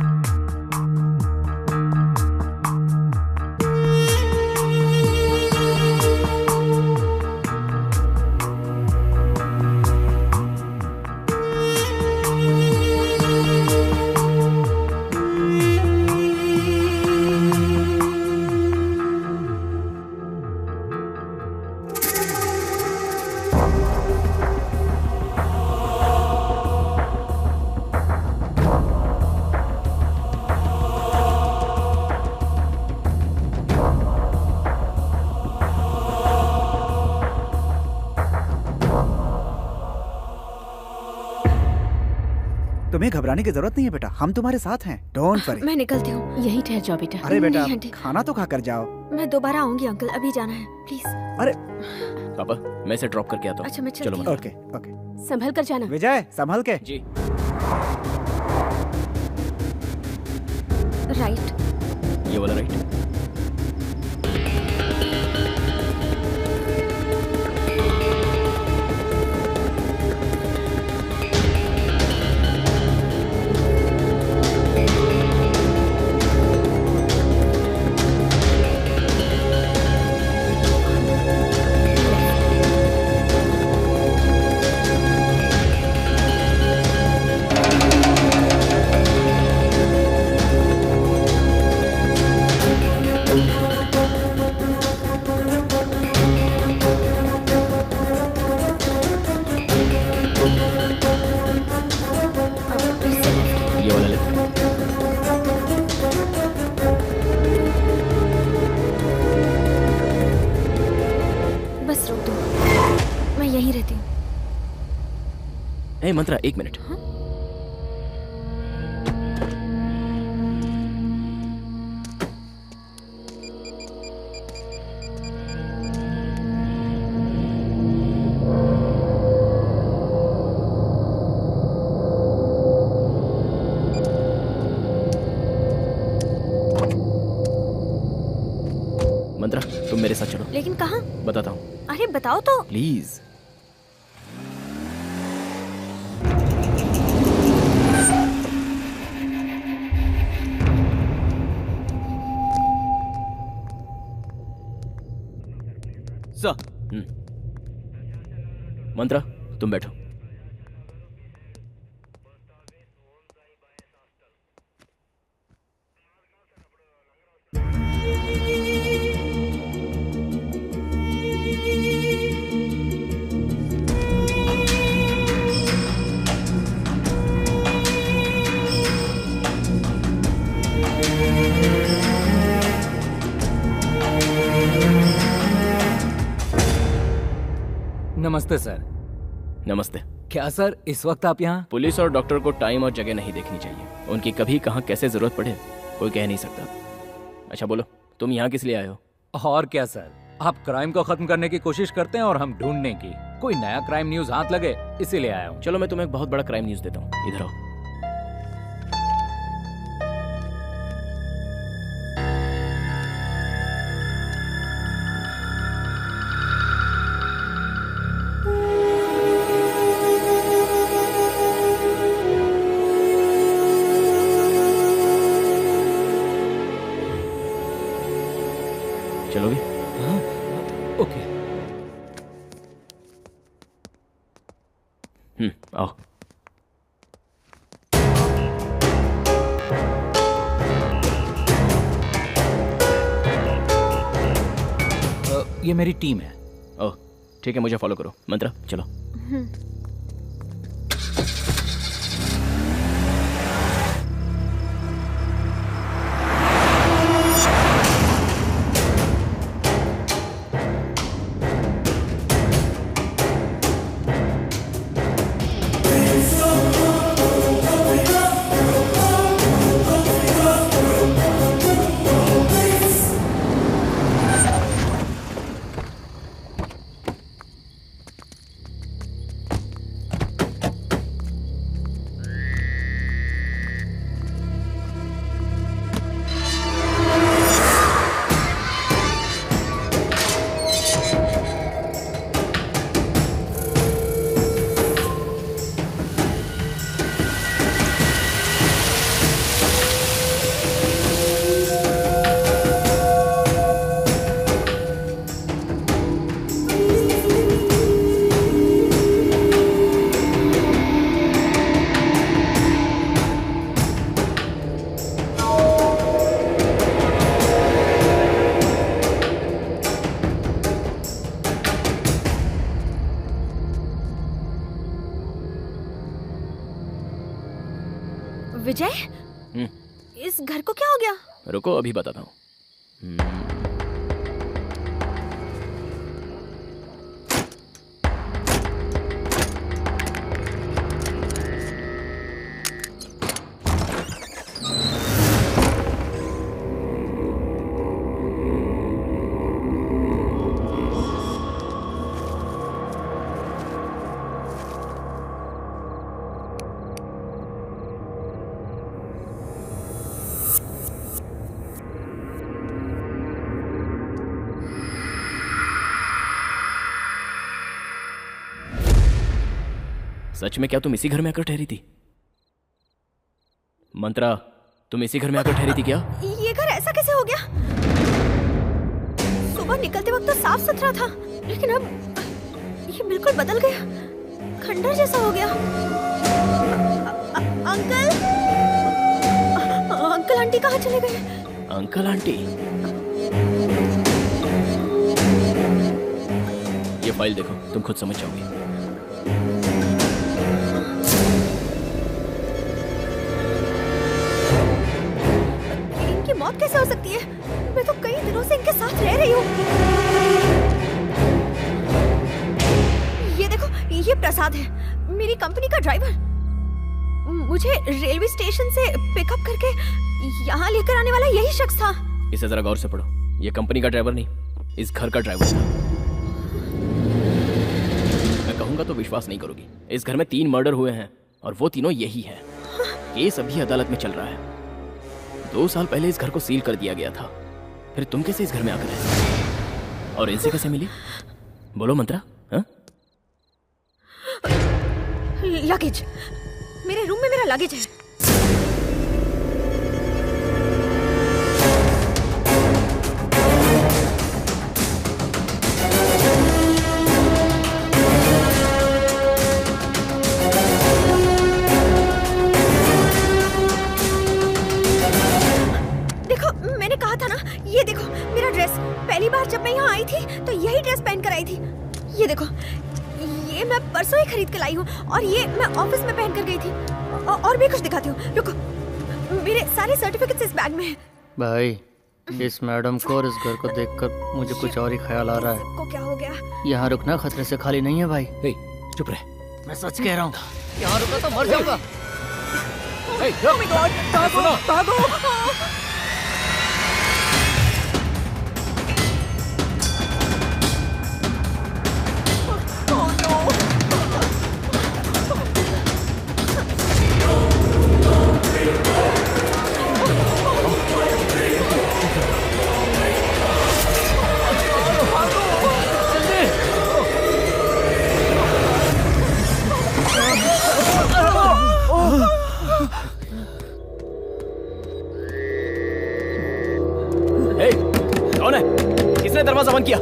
तुम्हें घबराने की जरूरत नहीं है बेटा, हम तुम्हारे साथ हैं। Don't worry. मैं निकलती हूँ। यही ठहर जाओ बेटा। अरे बेटा, नहीं आंटी। खाना तो खा कर जाओ। मैं दोबारा आऊंगी अंकल, अभी जाना है प्लीज। अरे पापा, मैं इसे ड्रॉप करके आता हूँ। अच्छा, मैं चलो चलती हूँ। Okay okay. संभल कर जाना। विजय, संभल के। जी। राइट। ये वाला राइट। बस रोक दो, मैं यहीं रहती हूँ। ए मंत्रा, एक मिनट। तुम मेरे साथ चलो। लेकिन कहाँ? बताता हूँ। अरे बताओ तो। प्लीज। मंत्रा, तुम बैठो। नमस्ते सर। नमस्ते। क्या सर इस वक्त आप यहाँ? पुलिस और डॉक्टर को टाइम और जगह नहीं देखनी चाहिए। उनकी कभी कहाँ कैसे जरूरत पड़े कोई कह नहीं सकता। अच्छा बोलो, तुम यहाँ किस लिए आए हो? और क्या सर, आप क्राइम को खत्म करने की कोशिश करते हैं और हम ढूंढने की। कोई नया क्राइम न्यूज हाथ लगे इसीलिए आया हूँ। चलो मैं तुम्हें एक बहुत बड़ा क्राइम न्यूज देता हूँ, इधर आओ। चलोगे? हाँ, ओके। आओ। ये मेरी टीम है। ओह ठीक है, मुझे फॉलो करो। मंत्रा चलो। विजय, इस घर को क्या हो गया? रुको अभी बताता हूँ। सच में क्या तुम इसी घर में आकर ठहरी थी? मंत्रा, तुम इसी घर में आकर ठहरी थी क्या? ये घर ऐसा कैसे हो गया? सुबह निकलते वक्त तो साफ सुथरा था, लेकिन अब ये बिल्कुल बदल गया, खंडर जैसा हो गया। अंकल, अंकल आंटी कहाँ चले गए? Uncle aunty? ये फाइल देखो, तुम खुद समझ जाओगी। मौत कैसे हो सकती है? मैं तो कई दिनों से इनके साथ रह रही हूँ। ये देखो, ये प्रसाद है, मेरी कंपनी का ड्राइवर। मुझे रेलवे स्टेशन से पिकअप करके यहाँ लेकर आने वाला यही शख्स था। इसे जरा गौर से पढ़ो। ये कंपनी का ड्राइवर नहीं, इस घर का ड्राइवर था। मैं कहूंगा तो विश्वास नहीं करोगी। इस घर में 3 मर्डर हुए हैं और वो तीनों यही है। केस अभी अदालत में चल रहा है। 2 साल पहले इस घर को सील कर दिया गया था, फिर तुम कैसे इस घर में आकर रहे? और इनसे कैसे मिली? बोलो मंत्रा। हाँ? लगेज, मेरे रूम में मेरा लगेज है। देखो, मैंने कहा था ना, ये देखो मेरा ड्रेस। पहली बार जब मैं यहाँ आई थी तो यही ड्रेस पहन कर आई थी। ये देखो, ये मैं परसों ही खरीद के लाई हूँ और ये मैं ऑफिस में पहन कर गई थी। और भी कुछ दिखाती हूँ, रुको। मेरे सारे सर्टिफिकेट्स इस बैग में हैं। भाई, इस मैडम को और इस घर को देखकर मुझे कुछ और ही ख्याल आ रहा है। को क्या हो गया? यहाँ रुकना खतरे से खाली नहीं है भाई। चुप रहे, मैं सच कह रहा हूँ। यहाँ रुका तो मर जाऊंगा। Oh my God, भागो, भागो। कौन है? किसने दरवाजा बंद किया?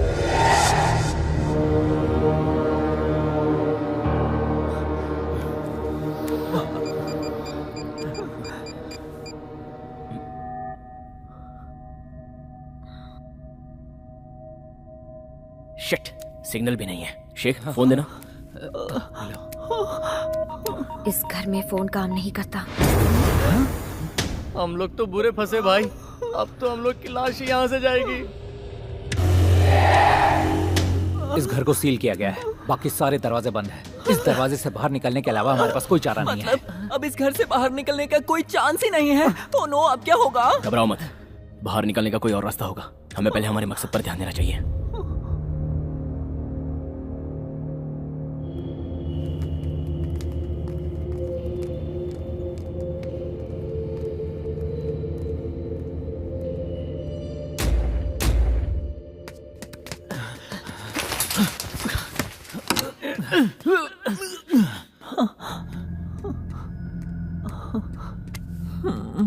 शिट, सिग्नल भी नहीं है। शेख, फोन देना। इस घर में फोन काम नहीं करता। हम लोग तो बुरे फंसे भाई। अब तो हम लोग की लाश ही यहाँ से जाएगी। इस घर को सील किया गया है, बाकी सारे दरवाजे बंद हैं। इस दरवाजे से बाहर निकलने के अलावा हमारे पास कोई चारा नहीं है। अब इस घर से बाहर निकलने का कोई चांस ही नहीं है। तो नो, अब क्या होगा? घबराओ मत, बाहर निकलने का कोई और रास्ता होगा। हमें पहले हमारे मकसद पर ध्यान देना चाहिए।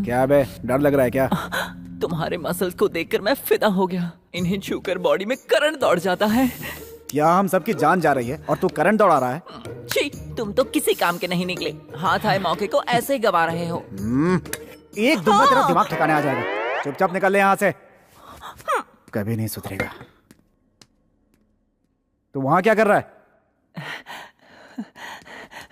क्या बे, डर लग रहा है क्या? तुम्हारे मसल्स को देखकर मैं फिदा हो गया। इन्हें छूकर बॉडी में करंट दौड़ जाता है। क्या हम सबकी जान जा रही है और तू करंट दौड़ा रहा है? छी, तुम तो किसी काम के नहीं निकले। हाथ आए मौके को ऐसे ही गवा रहे हो। एक दूंगा तेरा दिमाग ठिकाने आ जाएगा। चुपचाप निकल ले यहाँ से, कभी नहीं सुधरेगा। तू वहाँ क्या कर रहा है?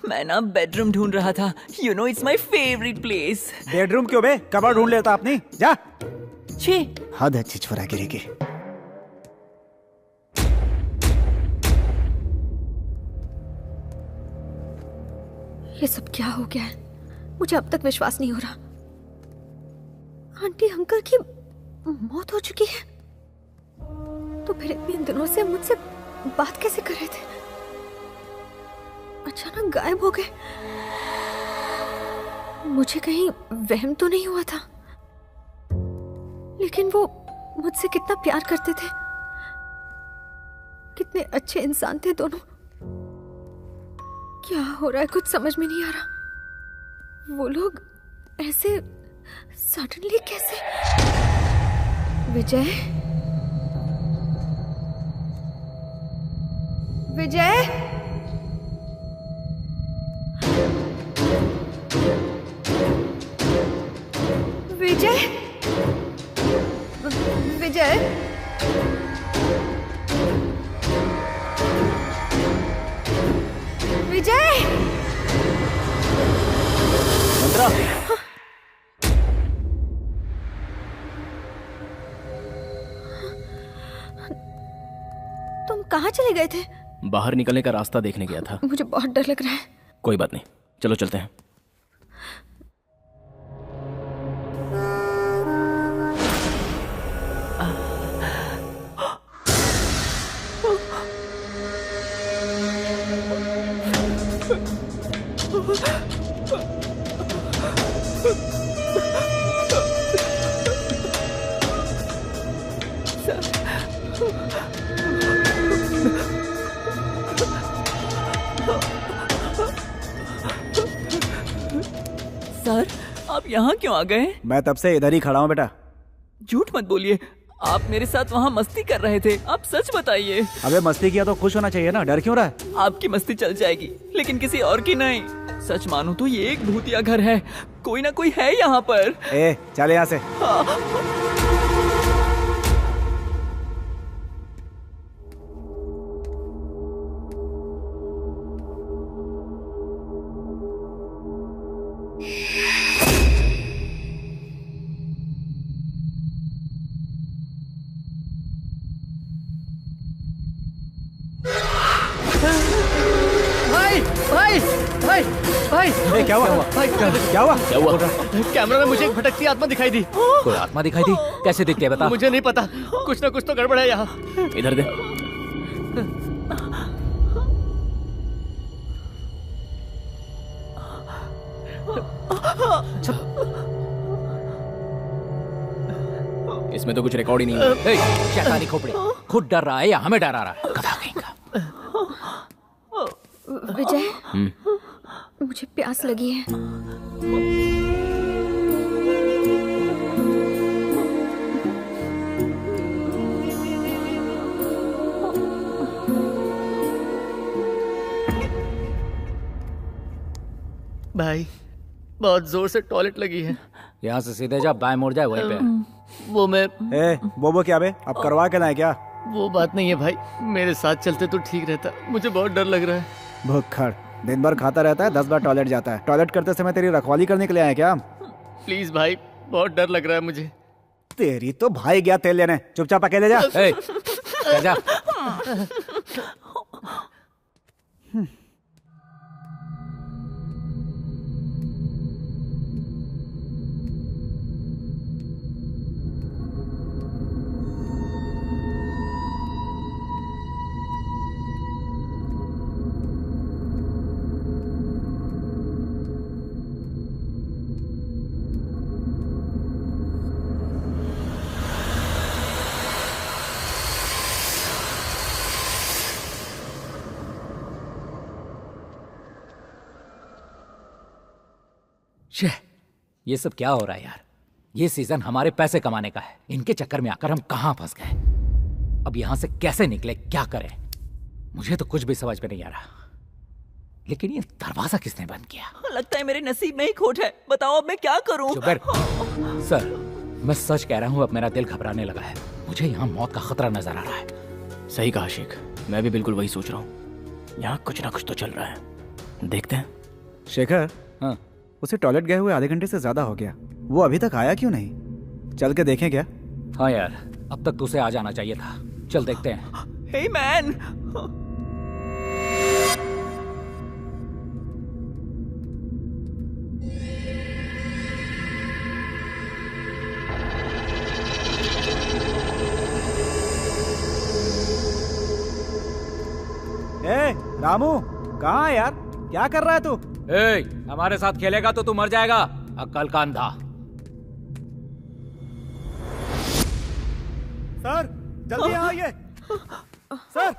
मैं ना बेडरूम ढूंढ रहा था। You know it's my favourite place. Bedroom क्यों बे? कबाड़ ढूंढ लेता अपनी। जा। छी, हद है छिछोरागिरी की। ये सब क्या हो गया है? मुझे अब तक विश्वास नहीं हो रहा। आंटी अंकल की मौत हो चुकी है, तो फिर इतने दिनों से मुझसे बात कैसे कर रहे थे? अचानक गायब हो गए। मुझे कहीं वहम तो नहीं हुआ था? लेकिन वो मुझसे कितना प्यार करते थे, कितने अच्छे इंसान थे दोनों। क्या हो रहा है कुछ समझ में नहीं आ रहा। वो लोग ऐसे सडनली कैसे? विजय, विजय, विजय, विजय, विजय। मंत्रा, तुम कहाँ चले गए थे? बाहर निकलने का रास्ता देखने गया था। मुझे बहुत डर लग रहा है। कोई बात नहीं, चलो चलते हैं। यहाँ क्यों आ गए? मैं तब से इधर ही खड़ा हूँ बेटा। झूठ मत बोलिए, आप मेरे साथ वहाँ मस्ती कर रहे थे। आप सच बताइए। अबे मस्ती किया तो खुश होना चाहिए ना, डर क्यों रहा है? आपकी मस्ती चल जाएगी लेकिन किसी और की नहीं। सच मानो तो ये एक भूतिया घर है, कोई ना कोई है यहाँ पर। ए चल यहाँ से। भाई क्या हुआ? भाई क्या हुआ? कैमरा में मुझे एक भटकती आत्मा दिखाई दी। कोई आत्मा दिखाई दी? कैसे दिखती है बता? मुझे नहीं पता, कुछ ना कुछ तो गड़बड़ है यहाँ। इधर दे। इसमें तो कुछ रिकॉर्ड ही नहीं है। शैतानी खोपड़ी, खुद डर रहा है या हमें डरा रहा है? गधा कहीं का। विजय, मुझे प्यास लगी है। भाई बहुत जोर से टॉयलेट लगी है। यहाँ से सीधे जा, बाएं मुड़ जाए वहीं पे। वो मैं वो क्या बे? अब करवा के लाए क्या? वो बात नहीं है भाई, मेरे साथ चलते तो ठीक रहता, मुझे बहुत डर लग रहा है। भुक्खड़, दिन भर खाता रहता है, 10 बार टॉयलेट जाता है। टॉयलेट करते समय तेरी रखवाली करने के लिए आए क्या? प्लीज भाई, बहुत डर लग रहा है मुझे। तेरी तो भाई गया तेल लेने, चुपचाप अकेले जा। जा। ये सब क्या हो रहा है यार? ये सीजन हमारे पैसे कमाने का है, इनके चक्कर में आकर हम कहां फंस गए। अब यहां से कैसे निकले, क्या करें? मुझे तो कुछ भी समझ में नहीं आ रहा। लेकिन ये दरवाजा किसने बंद किया? लगता है मेरे नसीब में ही खोट है। बताओ अब मैं क्या करूं? चुप कर। सर, मैं सच कह रहा हूं, अब मेरा दिल घबराने लगा है। मुझे यहाँ मौत का खतरा नजर आ रहा है। सही कहा शेख, मैं भी बिल्कुल वही सोच रहा हूँ। यहाँ कुछ ना कुछ तो चल रहा है, देखते हैं। शेखर, हाँ, उसे टॉयलेट गए हुए आधे घंटे से ज्यादा हो गया, वो अभी तक आया क्यों नहीं? चल के देखें क्या? हाँ यार, अब तक तुझे आ जाना चाहिए था। चल देखते हैं। हे मैन, रामू, कहाँ है यार? क्या कर रहा है तू? हमारे साथ खेलेगा तो तू मर जाएगा, अक्ल का अंधा। सर, जल्दी यहाँ आइए। सर,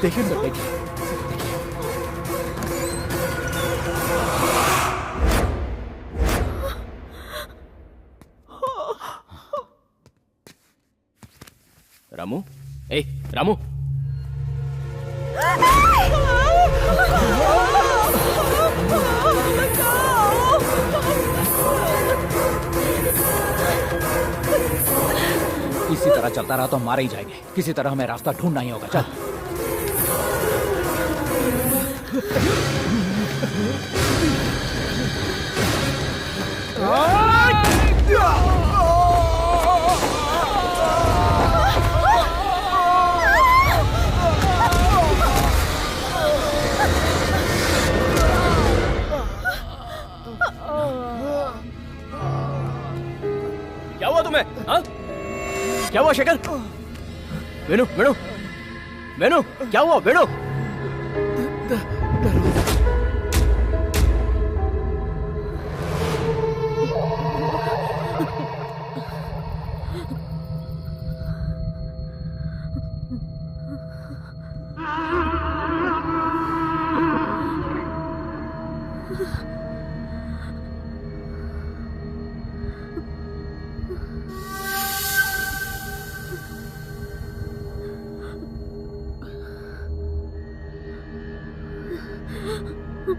देखिए सर, देखिए। रामू, ए रामू, इसी तरह चलता रहा तो मारे ही जाएंगे। किसी तरह हमें रास्ता ढूंढना ही होगा। चल। क्या हुआ तुम्हें? हाँ? क्या हुआ शेखर? वेणु, वेणु, वेणु, क्या हुआ वेणु? विजय,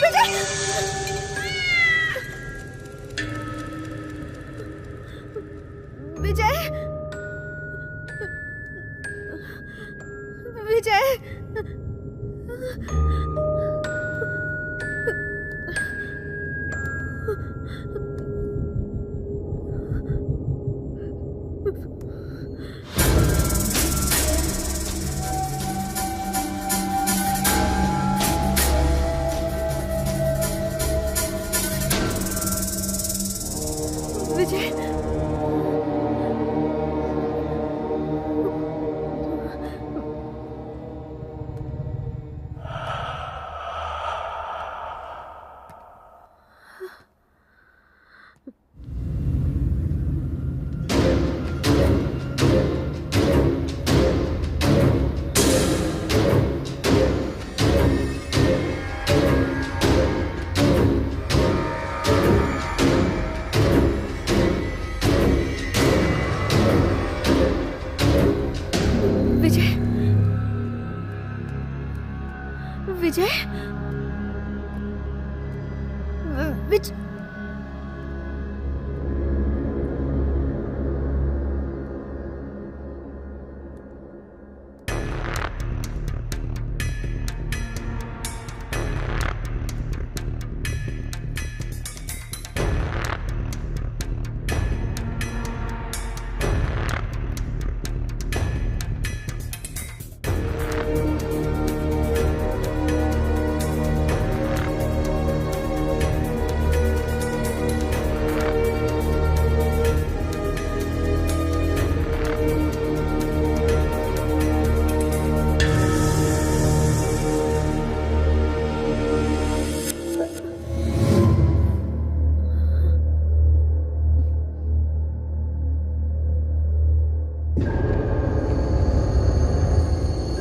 विजय, विजय, विजय, विजय, विजय,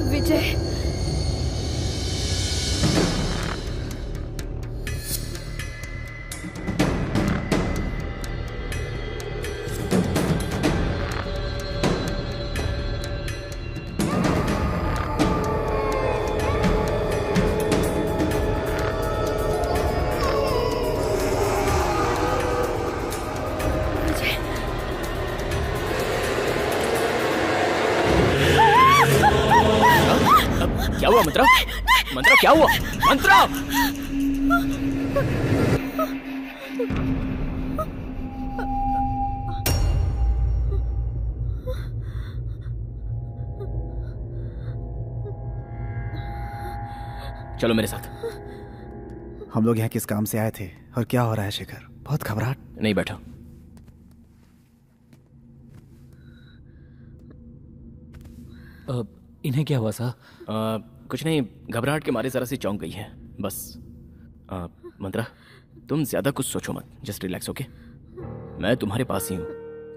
विजय, क्या हुआ मंत्रा? मंत्रा क्या हुआ? मंत्रा! चलो मेरे साथ। हम लोग यहाँ किस काम से आए थे और क्या हो रहा है शेखर? बहुत घबराहट। नहीं, बैठो। इन्हें क्या हुआ सर? कुछ नहीं, घबराहट के मारे जरा सी चौंक गई है बस। मंत्रा, तुम ज्यादा कुछ सोचो मत, जस्ट रिलैक्स, ओके? मैं तुम्हारे पास ही हूँ,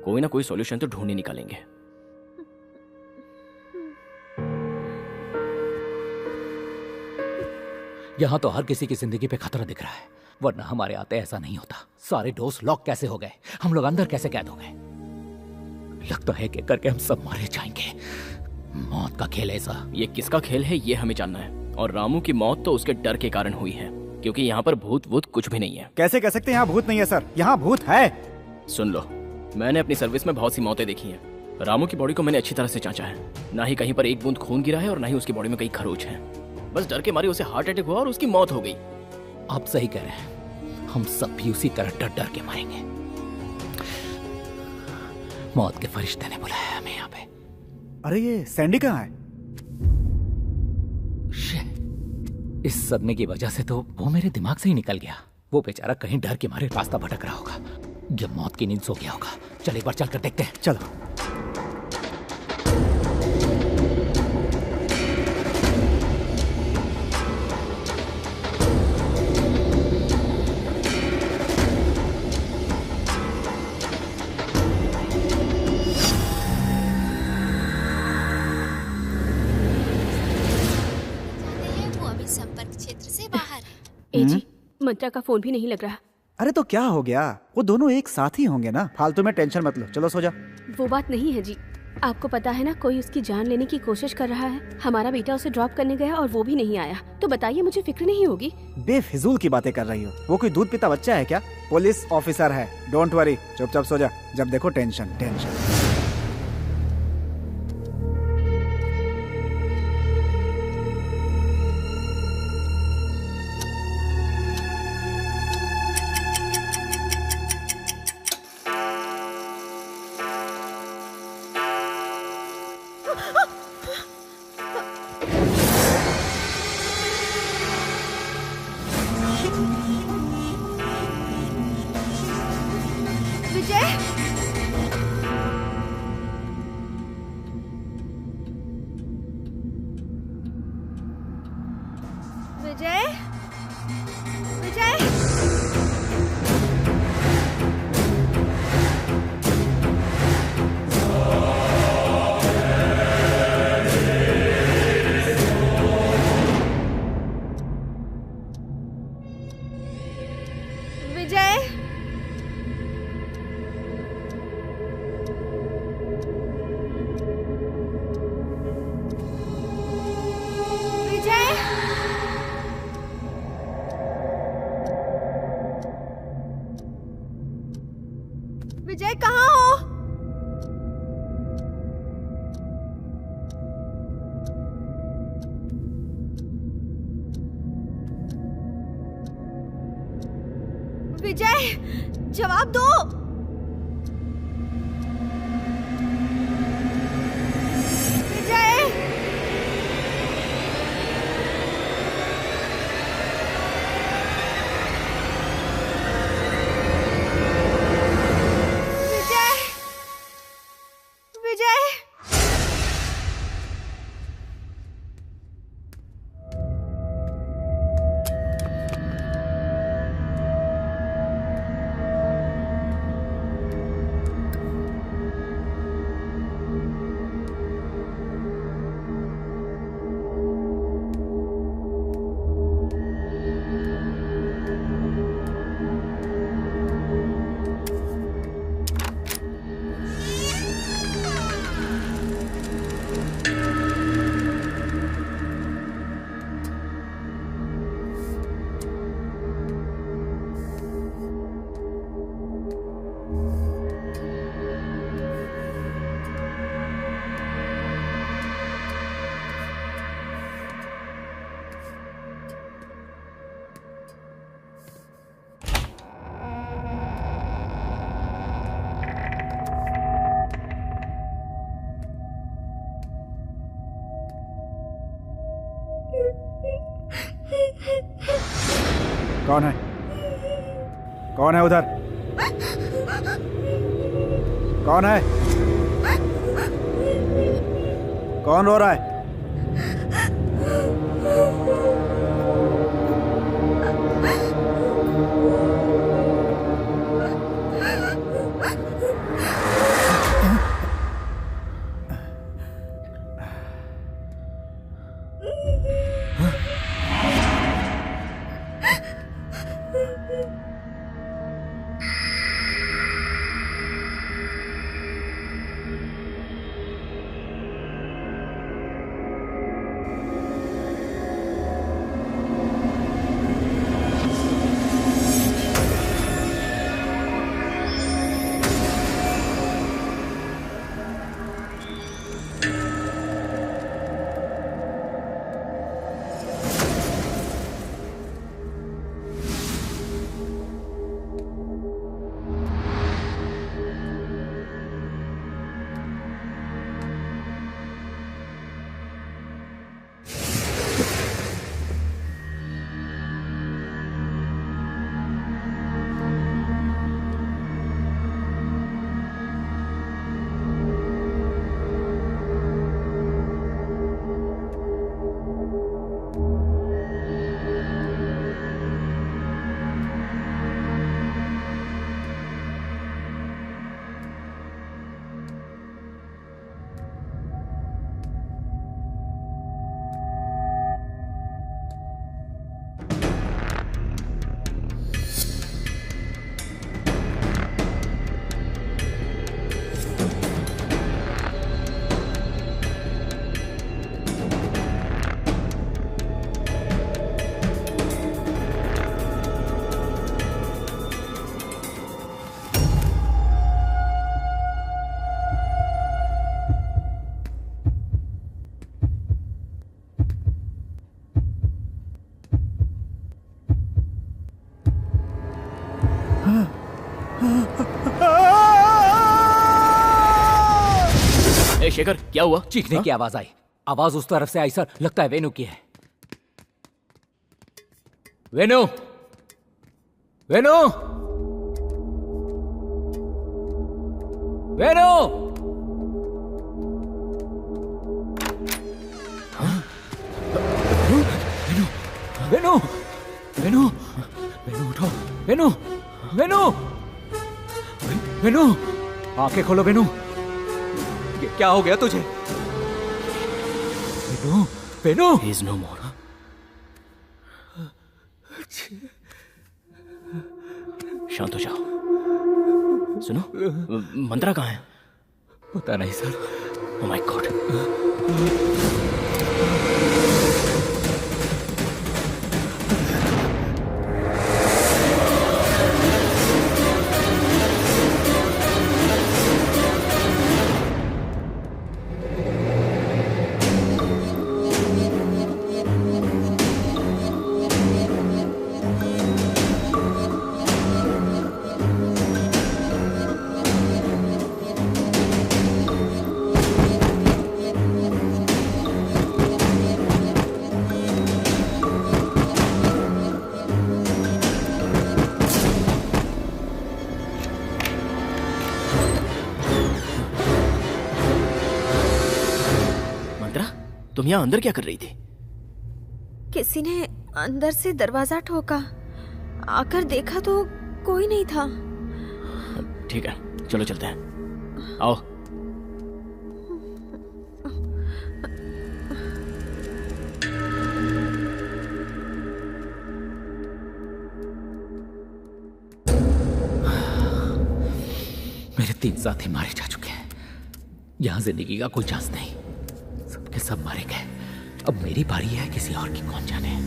कोई ना कोई सॉल्यूशन तो ढूंढ ही निकालेंगे। यहाँ तो हर किसी की जिंदगी पे खतरा दिख रहा है, वरना हमारे आते ऐसा नहीं होता। सारे डोर्स लॉक कैसे हो गए? हम लोग अंदर कैसे कैद हो गए? लगता है कि करके हम सब मारे जाएंगे। मौत का खेल ऐसा। ये किसका खेल है ये हमें जानना है, और रामू की मौत तो उसके डर के कारण हुई है, क्योंकि यहाँ पर भूत वूत कुछ भी नहीं है। कैसे कह सकते हैं यहाँ भूत नहीं है सर? यहाँ भूत है। सुन लो, मैंने अपनी सर्विस में बहुत सी मौतें देखी हैं। रामू की बॉडी को मैंने अच्छी तरह से जांचा है, ना ही कहीं पर एक बूंद खून गिरा है और ना ही उसकी बॉडी में कहीं खरोच है। बस डर के मारे उसे हार्ट अटैक हुआ और उसकी मौत हो गई। आप सही कह रहे हैं, हम सब भी उसी तरह डर डर के मरेंगे। मौत के फरिश्ते ने बुलाया हमें यहाँ पे। अरे ये सैंडी कहाँ है? इस सदमे की वजह से तो वो मेरे दिमाग से ही निकल गया। वो बेचारा कहीं डर के मारे रास्ता भटक रहा होगा, या मौत की नींद सो गया होगा। चल एक बार चल कर देखते हैं। चलो। ए जी, मंत्रा का फोन भी नहीं लग रहा। अरे तो क्या हो गया, वो दोनों एक साथ ही होंगे ना, फालतू में टेंशन मत लो, चलो सो जा। वो बात नहीं है जी, आपको पता है ना, कोई उसकी जान लेने की कोशिश कर रहा है। हमारा बेटा उसे ड्रॉप करने गया और वो भी नहीं आया, तो बताइए मुझे फिक्र नहीं होगी? बेफिजूल की बातें कर रही हो, वो कोई दूध पीता बच्चा है क्या? पुलिस ऑफिसर है, डोंट वरी, चुपचाप सो जा। जब देखो टेंशन टेंशन। विजय कहाँ हो? विजय, जवाब दो। विजय, कौन है? कौन है उधर? कौन है? कौन रो रहा है? शेखर क्या हुआ? चीखने की आवाज आई। आवाज उस तरफ से आई सर, लगता है वेनु की है। वेनु, वेनु, वेनु, वेनु, वेनु, वेनु उठो, वेनु, वेनु, वेनु, आंखें खोलो वेनु। ये क्या हो गया तुझे? Venu, Venu, He is no more. शांत हो जाओ। सुनो, मंत्रा कहाँ है? पता नहीं सर। Oh my God. तुम यहाँ अंदर क्या कर रही थी? किसी ने अंदर से दरवाजा ठोका, आकर देखा तो कोई नहीं था। ठीक है, चलो चलते हैं। आओ। मेरे 3 साथी मारे जा चुके हैं। यहाँ जिंदगी का कोई चांस नहीं, सबके सब मारे गए। अब मेरी बारी है, किसी और की कौन जाने।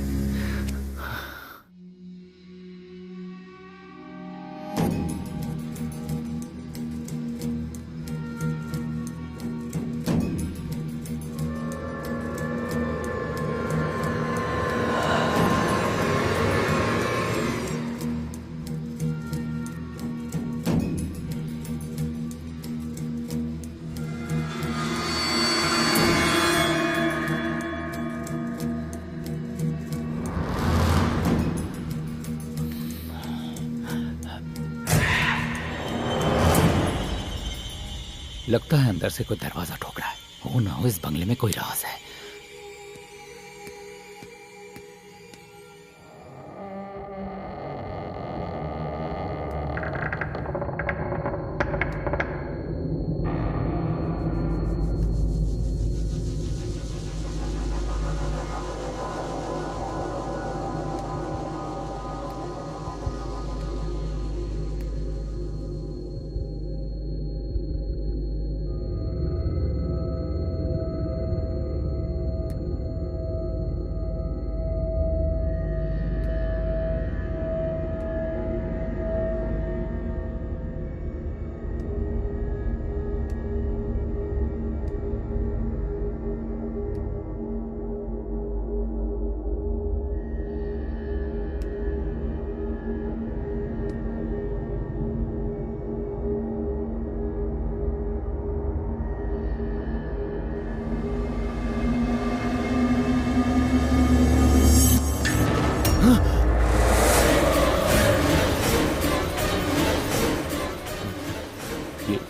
लगता है अंदर से कोई दरवाजा ठोक रहा है। हो ना हो इस बंगले में कोई राज है।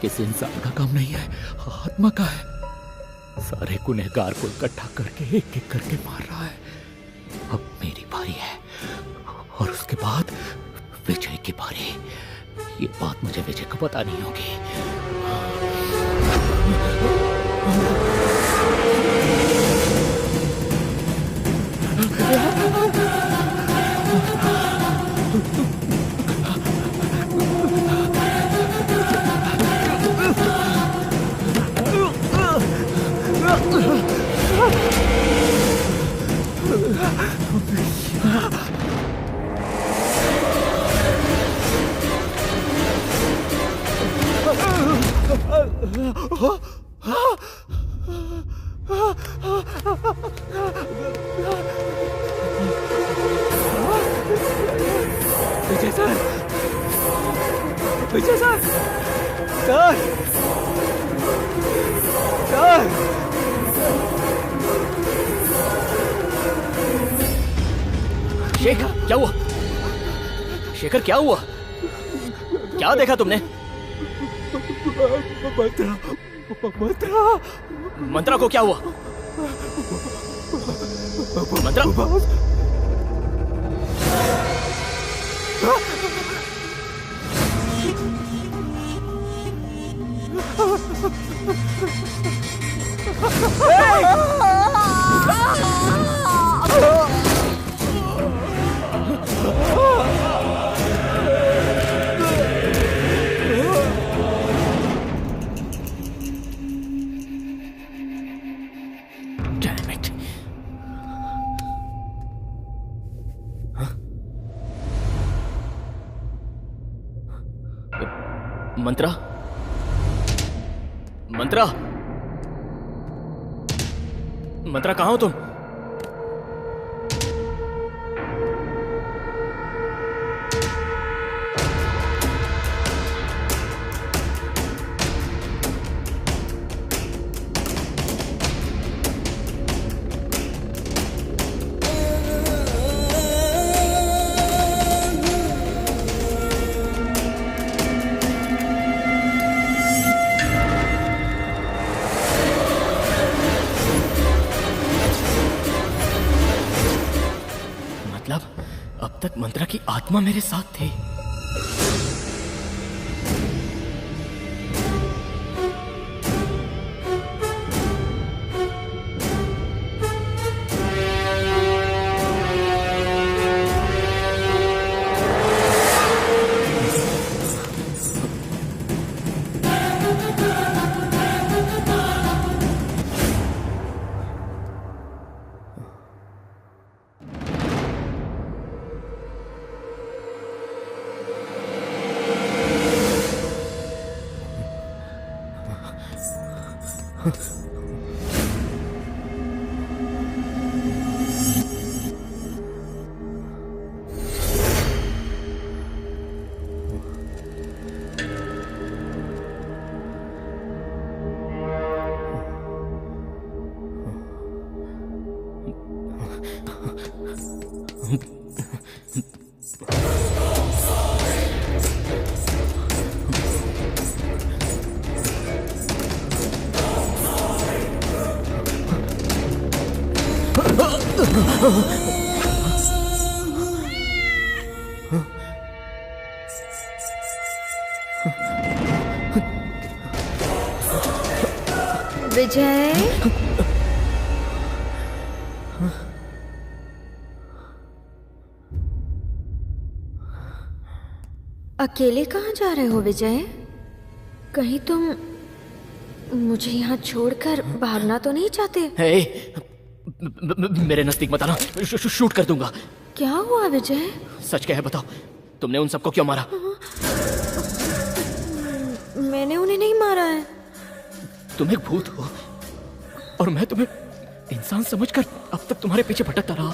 किसी इंसान का काम नहीं है, आत्मा का है। सारे गुनहगार को इकट्ठा करके एक एक करके मार रहा है। अब मेरी बारी है और उसके बाद विजय की बारी। ये बात मुझे विजय को पता नहीं होगी। विजय सर, विजय सर, सर, सर। शेखर क्या हुआ? शेखर क्या हुआ? क्या देखा तुमने? मंत्रा को क्या हुआ? मंत्रा मंत्रा मंत्रा मंत्रा कहाँ हो तुम? अब तक मंत्रा की आत्मा मेरे साथ थी। विजय, अकेले कहाँ जा रहे हो विजय? कहीं तुम मुझे यहाँ छोड़कर भागना तो नहीं चाहते? मेरे नजदीक मत आना, शूट कर दूंगा। क्या हुआ विजय? सच क्या है बताओ, तुमने उन सबको क्यों मारा? मैंने उन्हें नहीं मारा है। तुम एक भूत हो और मैं तुम्हें इंसान समझकर अब तक तुम्हारे पीछे भटकता रहा।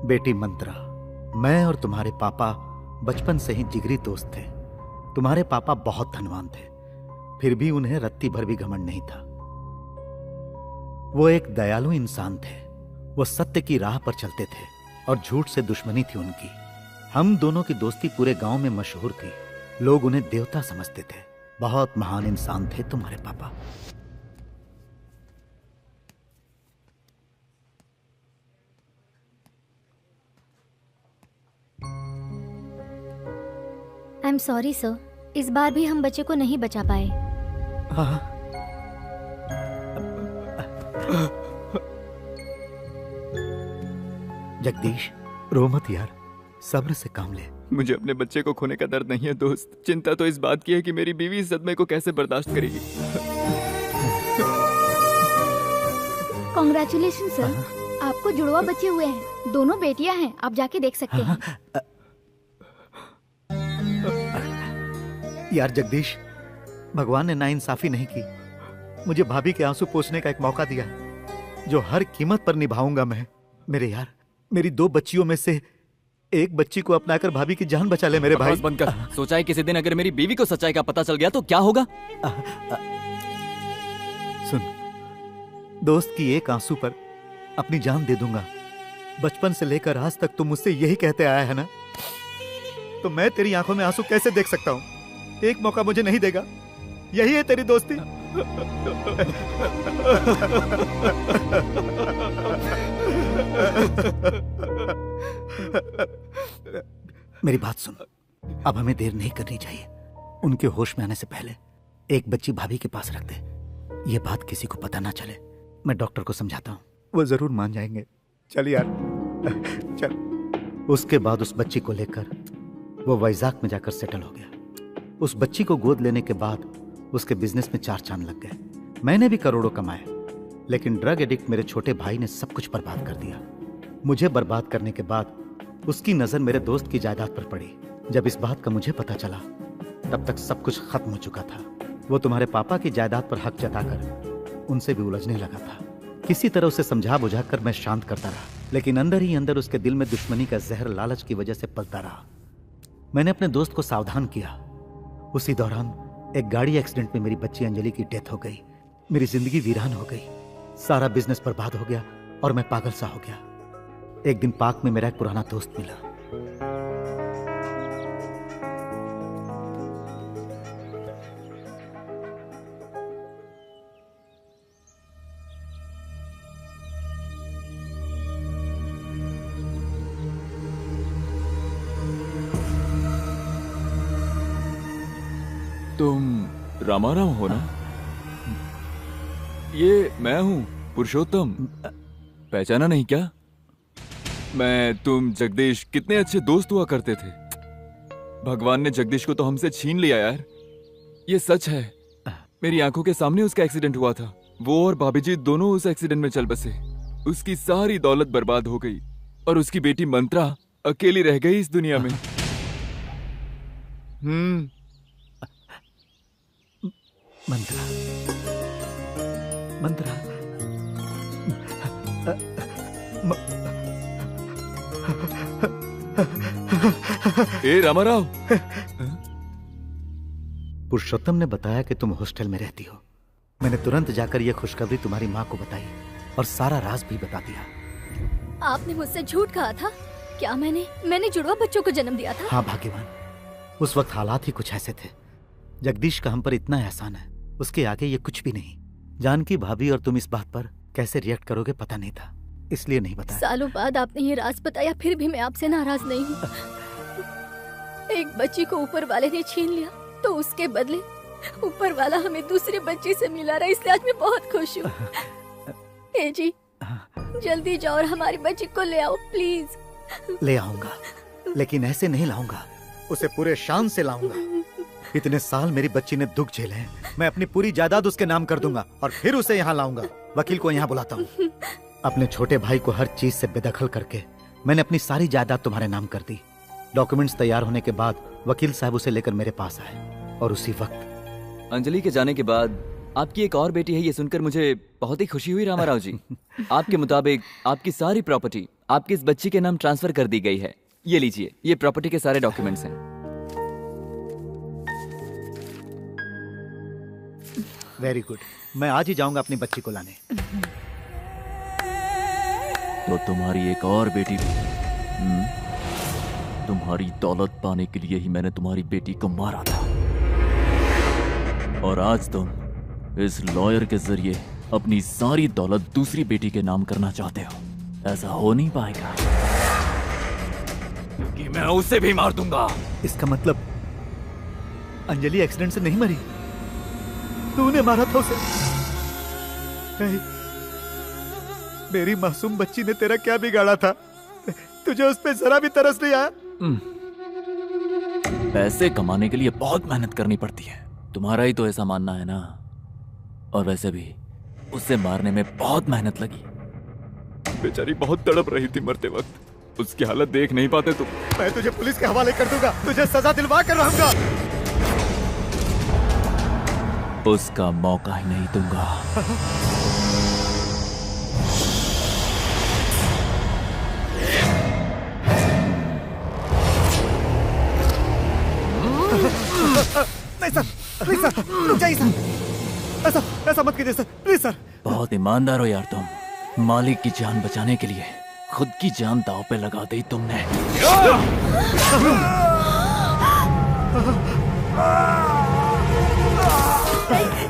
बेटी मंत्रा, मैं और तुम्हारे पापा बचपन से ही जिगरी दोस्त थे। तुम्हारे पापा बहुत धनवान थे, फिर भी उन्हें रत्ती भर भी घमंड नहीं था। वो एक दयालु इंसान थे। वो सत्य की राह पर चलते थे और झूठ से दुश्मनी थी उनकी। हम दोनों की दोस्ती पूरे गांव में मशहूर थी। लोग उन्हें देवता समझते थे। बहुत महान इंसान थे तुम्हारे पापा। आई एम सॉरी सर, इस बार भी हम बच्चे को नहीं बचा पाए। जगदीश, रो मत यार, सब्र से काम ले। मुझे अपने बच्चे को खोने का दर्द नहीं है दोस्त, चिंता तो इस बात की है कि मेरी बीवी इस सदमे को कैसे बर्दाश्त करेगी। कॉन्ग्रेचुलेशन सर, आपको जुड़वा बच्चे हुए हैं, दोनों बेटियां हैं, आप जाके देख सकते हैं। यार जगदीश, भगवान ने नाइंसाफी नहीं की, मुझे भाभी के आंसू पोंछने का एक मौका दिया जो हर कीमत पर निभाऊंगा मैं। मेरे यार, मेरी 2 बच्चियों में से एक बच्ची को अपनाकर भाभी की जान बचा ले मेरे भाई। बंद कर। सोचा है किसी दिन अगर मेरी बीवी को सच्चाई का पता चल गया तो क्या होगा? सुन, दोस्त की एक आंसू पर अपनी जान दे दूंगा। बचपन से लेकर आज तक तुम मुझसे यही कहते आया है ना, तो मैं तेरी आंखों में आंसू कैसे देख सकता हूँ? एक मौका मुझे नहीं देगा? यही है तेरी दोस्ती? मेरी बात सुन, अब हमें देर नहीं करनी चाहिए। उनके होश में आने से पहले एक बच्ची भाभी के पास रख दे, ये बात किसी को पता ना चले। मैं डॉक्टर को समझाता हूँ, वो जरूर मान जाएंगे। चल यार, चल। उसके बाद उस बच्ची को लेकर वो वैजाग में जाकर सेटल हो गया। उस बच्ची को गोद लेने के बाद उसके बिजनेस में 4 चांद लग गए। मैंने भी करोड़ों कमाए, लेकिन ड्रग एडिक्ट मेरे छोटे भाई ने सब कुछ बर्बाद कर दिया। मुझे बर्बाद करने के बाद उसकी नजर मेरे दोस्त की जायदाद पर पड़ी। जब इस बात का मुझे पता चला, तब तक सब कुछ खत्म हो चुका था। वो तुम्हारे पापा की जायदाद पर हक जताकर उनसे भी उलझने लगा था। किसी तरह उसे समझा बुझाकर मैं शांत करता रहा, लेकिन अंदर ही अंदर उसके दिल में दुश्मनी का जहर लालच की वजह से पलता रहा। मैंने अपने दोस्त को सावधान किया। उसी दौरान एक गाड़ी एक्सीडेंट में मेरी बच्ची अंजलि की डेथ हो गई। मेरी जिंदगी वीरान हो गई, सारा बिजनेस बर्बाद हो गया और मैं पागल सा हो गया। एक दिन पार्क में मेरा एक पुराना दोस्त मिला। तुम रामाराव हो ना? ये मैं हूँ पुरुषोत्तम, पहचाना नहीं क्या? मैं, तुम, जगदीश कितने अच्छे दोस्त हुआ करते थे। भगवान ने जगदीश को तो हमसे छीन लिया यार। ये सच है, मेरी आंखों के सामने उसका एक्सीडेंट हुआ था। वो और भाभी जी दोनों उस एक्सीडेंट में चल बसे। उसकी सारी दौलत बर्बाद हो गई और उसकी बेटी मंत्रा अकेली रह गई इस दुनिया में। मंत्रा, मंत्रा, ए रामाराव, पुरुषोत्तम ने बताया कि तुम हॉस्टल में रहती हो। मैंने तुरंत जाकर यह खुशखबरी तुम्हारी माँ को बताई और सारा राज भी बता दिया। आपने मुझसे झूठ कहा था क्या? मैंने जुड़वा बच्चों को जन्म दिया था। हाँ भाग्यवान, उस वक्त हालात ही कुछ ऐसे थे। जगदीश का हम पर इतना एहसान है, उसके आगे ये कुछ भी नहीं। जानकी भाभी और तुम इस बात पर कैसे रिएक्ट करोगे पता नहीं था, इसलिए नहीं बताया। सालों बाद आपने ये राज बताया, फिर भी मैं आपसे नाराज नहीं हूँ। एक बच्ची को ऊपर वाले ने छीन लिया, तो उसके बदले ऊपर वाला हमें दूसरे बच्ची से मिला रहा, इसलिए आज मैं बहुत खुश हूँ। ए जी, जल्दी जाओ और हमारी बच्ची को ले आओ प्लीज। ले आऊंगा, लेकिन ऐसे नहीं लाऊंगा, उसे पूरे शान से लाऊंगा। इतने साल मेरी बच्ची ने दुख झेले हैं, मैं अपनी पूरी जायदाद उसके नाम कर दूंगा और फिर उसे यहाँ लाऊंगा। वकील को यहाँ बुलाता हूँ। अपने छोटे भाई को हर चीज से बेदखल करके मैंने अपनी सारी जायदाद तुम्हारे नाम कर दी। डॉक्यूमेंट्स तैयार होने के बाद वकील साहब उसे लेकर मेरे पास आए और उसी वक्त अंजलि के जाने के बाद आपकी एक और बेटी है, ये सुनकर मुझे बहुत ही खुशी हुई रामाराव जी। आपके मुताबिक आपकी सारी प्रॉपर्टी आपकी इस बच्ची के नाम ट्रांसफर कर दी गई है। ये लीजिए, ये प्रॉपर्टी के सारे डॉक्यूमेंट्स हैं। वेरी गुड, मैं आज ही जाऊंगा अपनी बच्ची को लाने। तो तुम्हारी एक और बेटी भी। तुम्हारी दौलत पाने के लिए ही मैंने तुम्हारी बेटी को मारा था, और आज तुम इस लॉयर के जरिए अपनी सारी दौलत दूसरी बेटी के नाम करना चाहते हो। ऐसा हो नहीं पाएगा कि मैं उसे भी मार दूंगा। इसका मतलब अंजलि एक्सीडेंट से नहीं मरी, तूने मारा था उसे। नहीं, मेरी मासूम बच्ची ने तेरा क्या बिगाड़ा था? तुझे उस पे जरा भी तरस नहीं आया? पैसे कमाने के लिए बहुत मेहनत करनी पड़ती है, तुम्हारा ही तो ऐसा मानना है ना। और वैसे भी उसे मारने में बहुत मेहनत लगी। बेचारी बहुत तड़प रही थी मरते वक्त, उसकी हालत देख नहीं पाते तुम। मैं तुझे पुलिस के हवाले कर दूंगा, तुझे सजा दिलवा कर रहूंगा। उसका मौका ही नहीं दूंगा। नहीं सर, प्लीज सर, रुक जाइए सर। ऐसा मत कीजिए सर, प्लीज सर। बहुत ईमानदार हो यार तुम। मालिक की जान बचाने के लिए खुद की जान दांव पे लगा दी तुमने।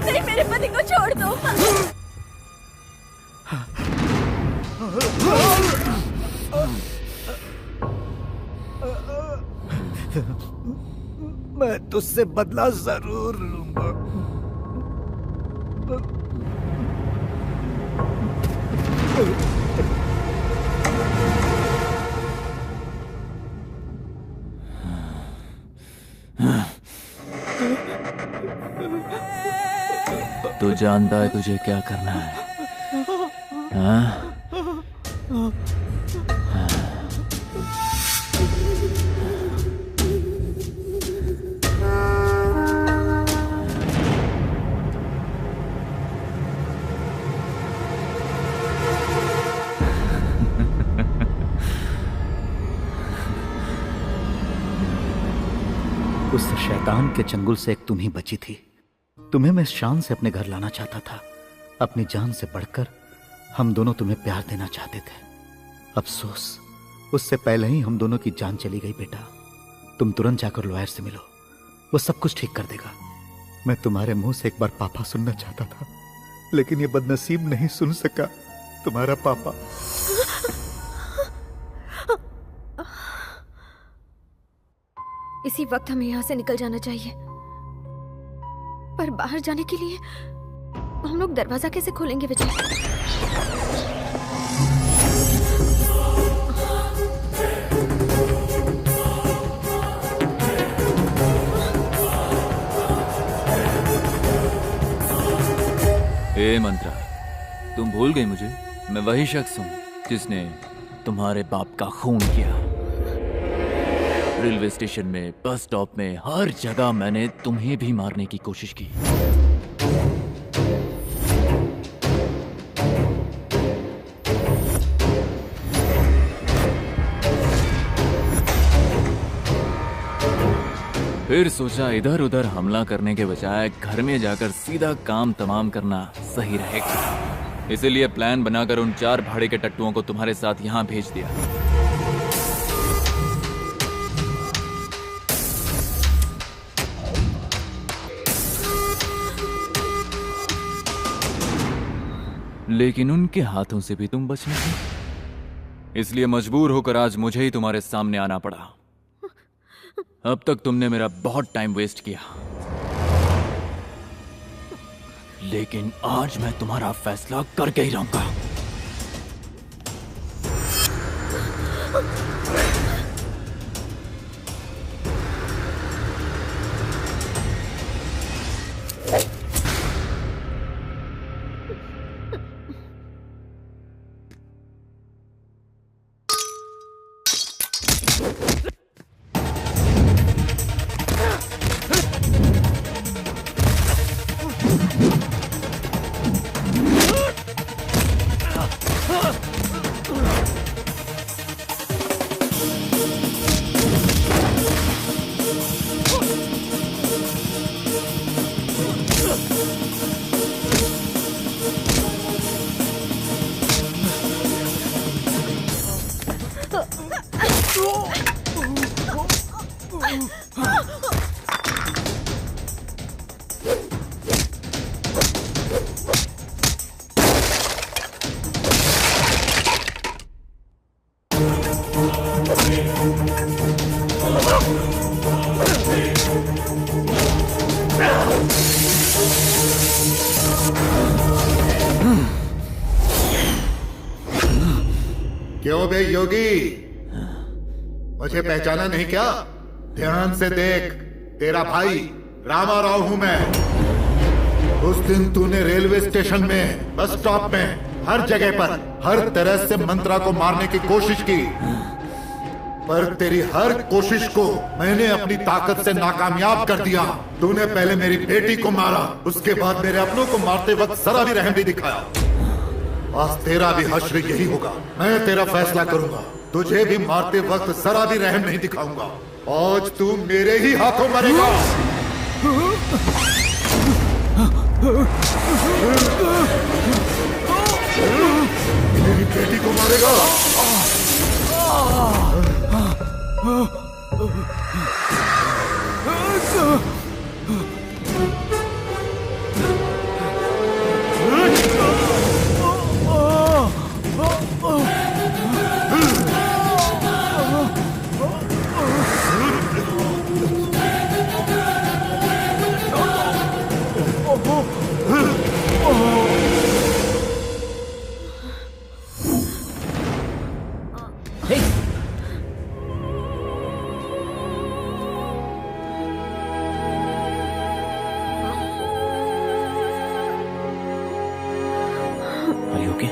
नहीं, मेरे पति को छोड़ दो। मैं तुझसे बदला जरूर लूंगा। तू जानता है तुझे क्या करना है? हाँ? उस शैतान के चंगुल से एक तुम ही बची थी। तुम्हें मैं शान से अपने घर लाना चाहता था। अपनी जान से बढ़कर हम दोनों तुम्हें प्यार देना चाहते थे। अफसोस, उससे पहले ही हम दोनों की जान चली गई बेटा। तुम तुरंत जाकर लॉयर से मिलो, वो सब कुछ ठीक कर देगा। मैं तुम्हारे मुंह से एक बार पापा सुनना चाहता था, लेकिन ये बदनसीब नहीं सुन सका। तुम्हारा पापा। इसी वक्त हमें यहाँ से निकल जाना चाहिए, पर बाहर जाने के लिए हम लोग दरवाजा कैसे खोलेंगे विजय? ए मंत्रा, तुम भूल गई मुझे? मैं वही शख्स हूँ जिसने तुम्हारे बाप का खून किया। रेलवे स्टेशन में, बस स्टॉप में, हर जगह मैंने तुम्हें भी मारने की कोशिश की। फिर सोचा इधर उधर हमला करने के बजाय घर में जाकर सीधा काम तमाम करना सही रहेगा। इसीलिए प्लान बनाकर उन 4 भाड़े के टट्टुओं को तुम्हारे साथ यहाँ भेज दिया। लेकिन उनके हाथों से भी तुम बच नहीं पाए, इसलिए मजबूर होकर आज मुझे ही तुम्हारे सामने आना पड़ा। अब तक तुमने मेरा बहुत टाइम वेस्ट किया, लेकिन आज मैं तुम्हारा फैसला करके ही रहूंगा। क्यों बे योगी, मुझे पहचाना नहीं क्या? ध्यान से देख, तेरा भाई रामा राव हूं मैं। उस दिन तूने रेलवे स्टेशन में, बस स्टॉप में, हर जगह पर हर तरह से मंत्रा को मारने की कोशिश की, पर तेरी हर कोशिश को मैंने अपनी ताकत से नाकामयाब कर दिया। तूने पहले मेरी बेटी को मारा, उसके बाद मेरे अपनों को मारते वक्त जरा भी रहम नहीं दिखाया। आज तेरा भी हश्र यही होगा। मैं तेरा फैसला करूंगा, तुझे भी मारते वक्त जरा भी रहम नहीं दिखाऊंगा। आज तू मेरे ही हाथों मरेगा। मेरी बेटी को मारेगा। Are you okay?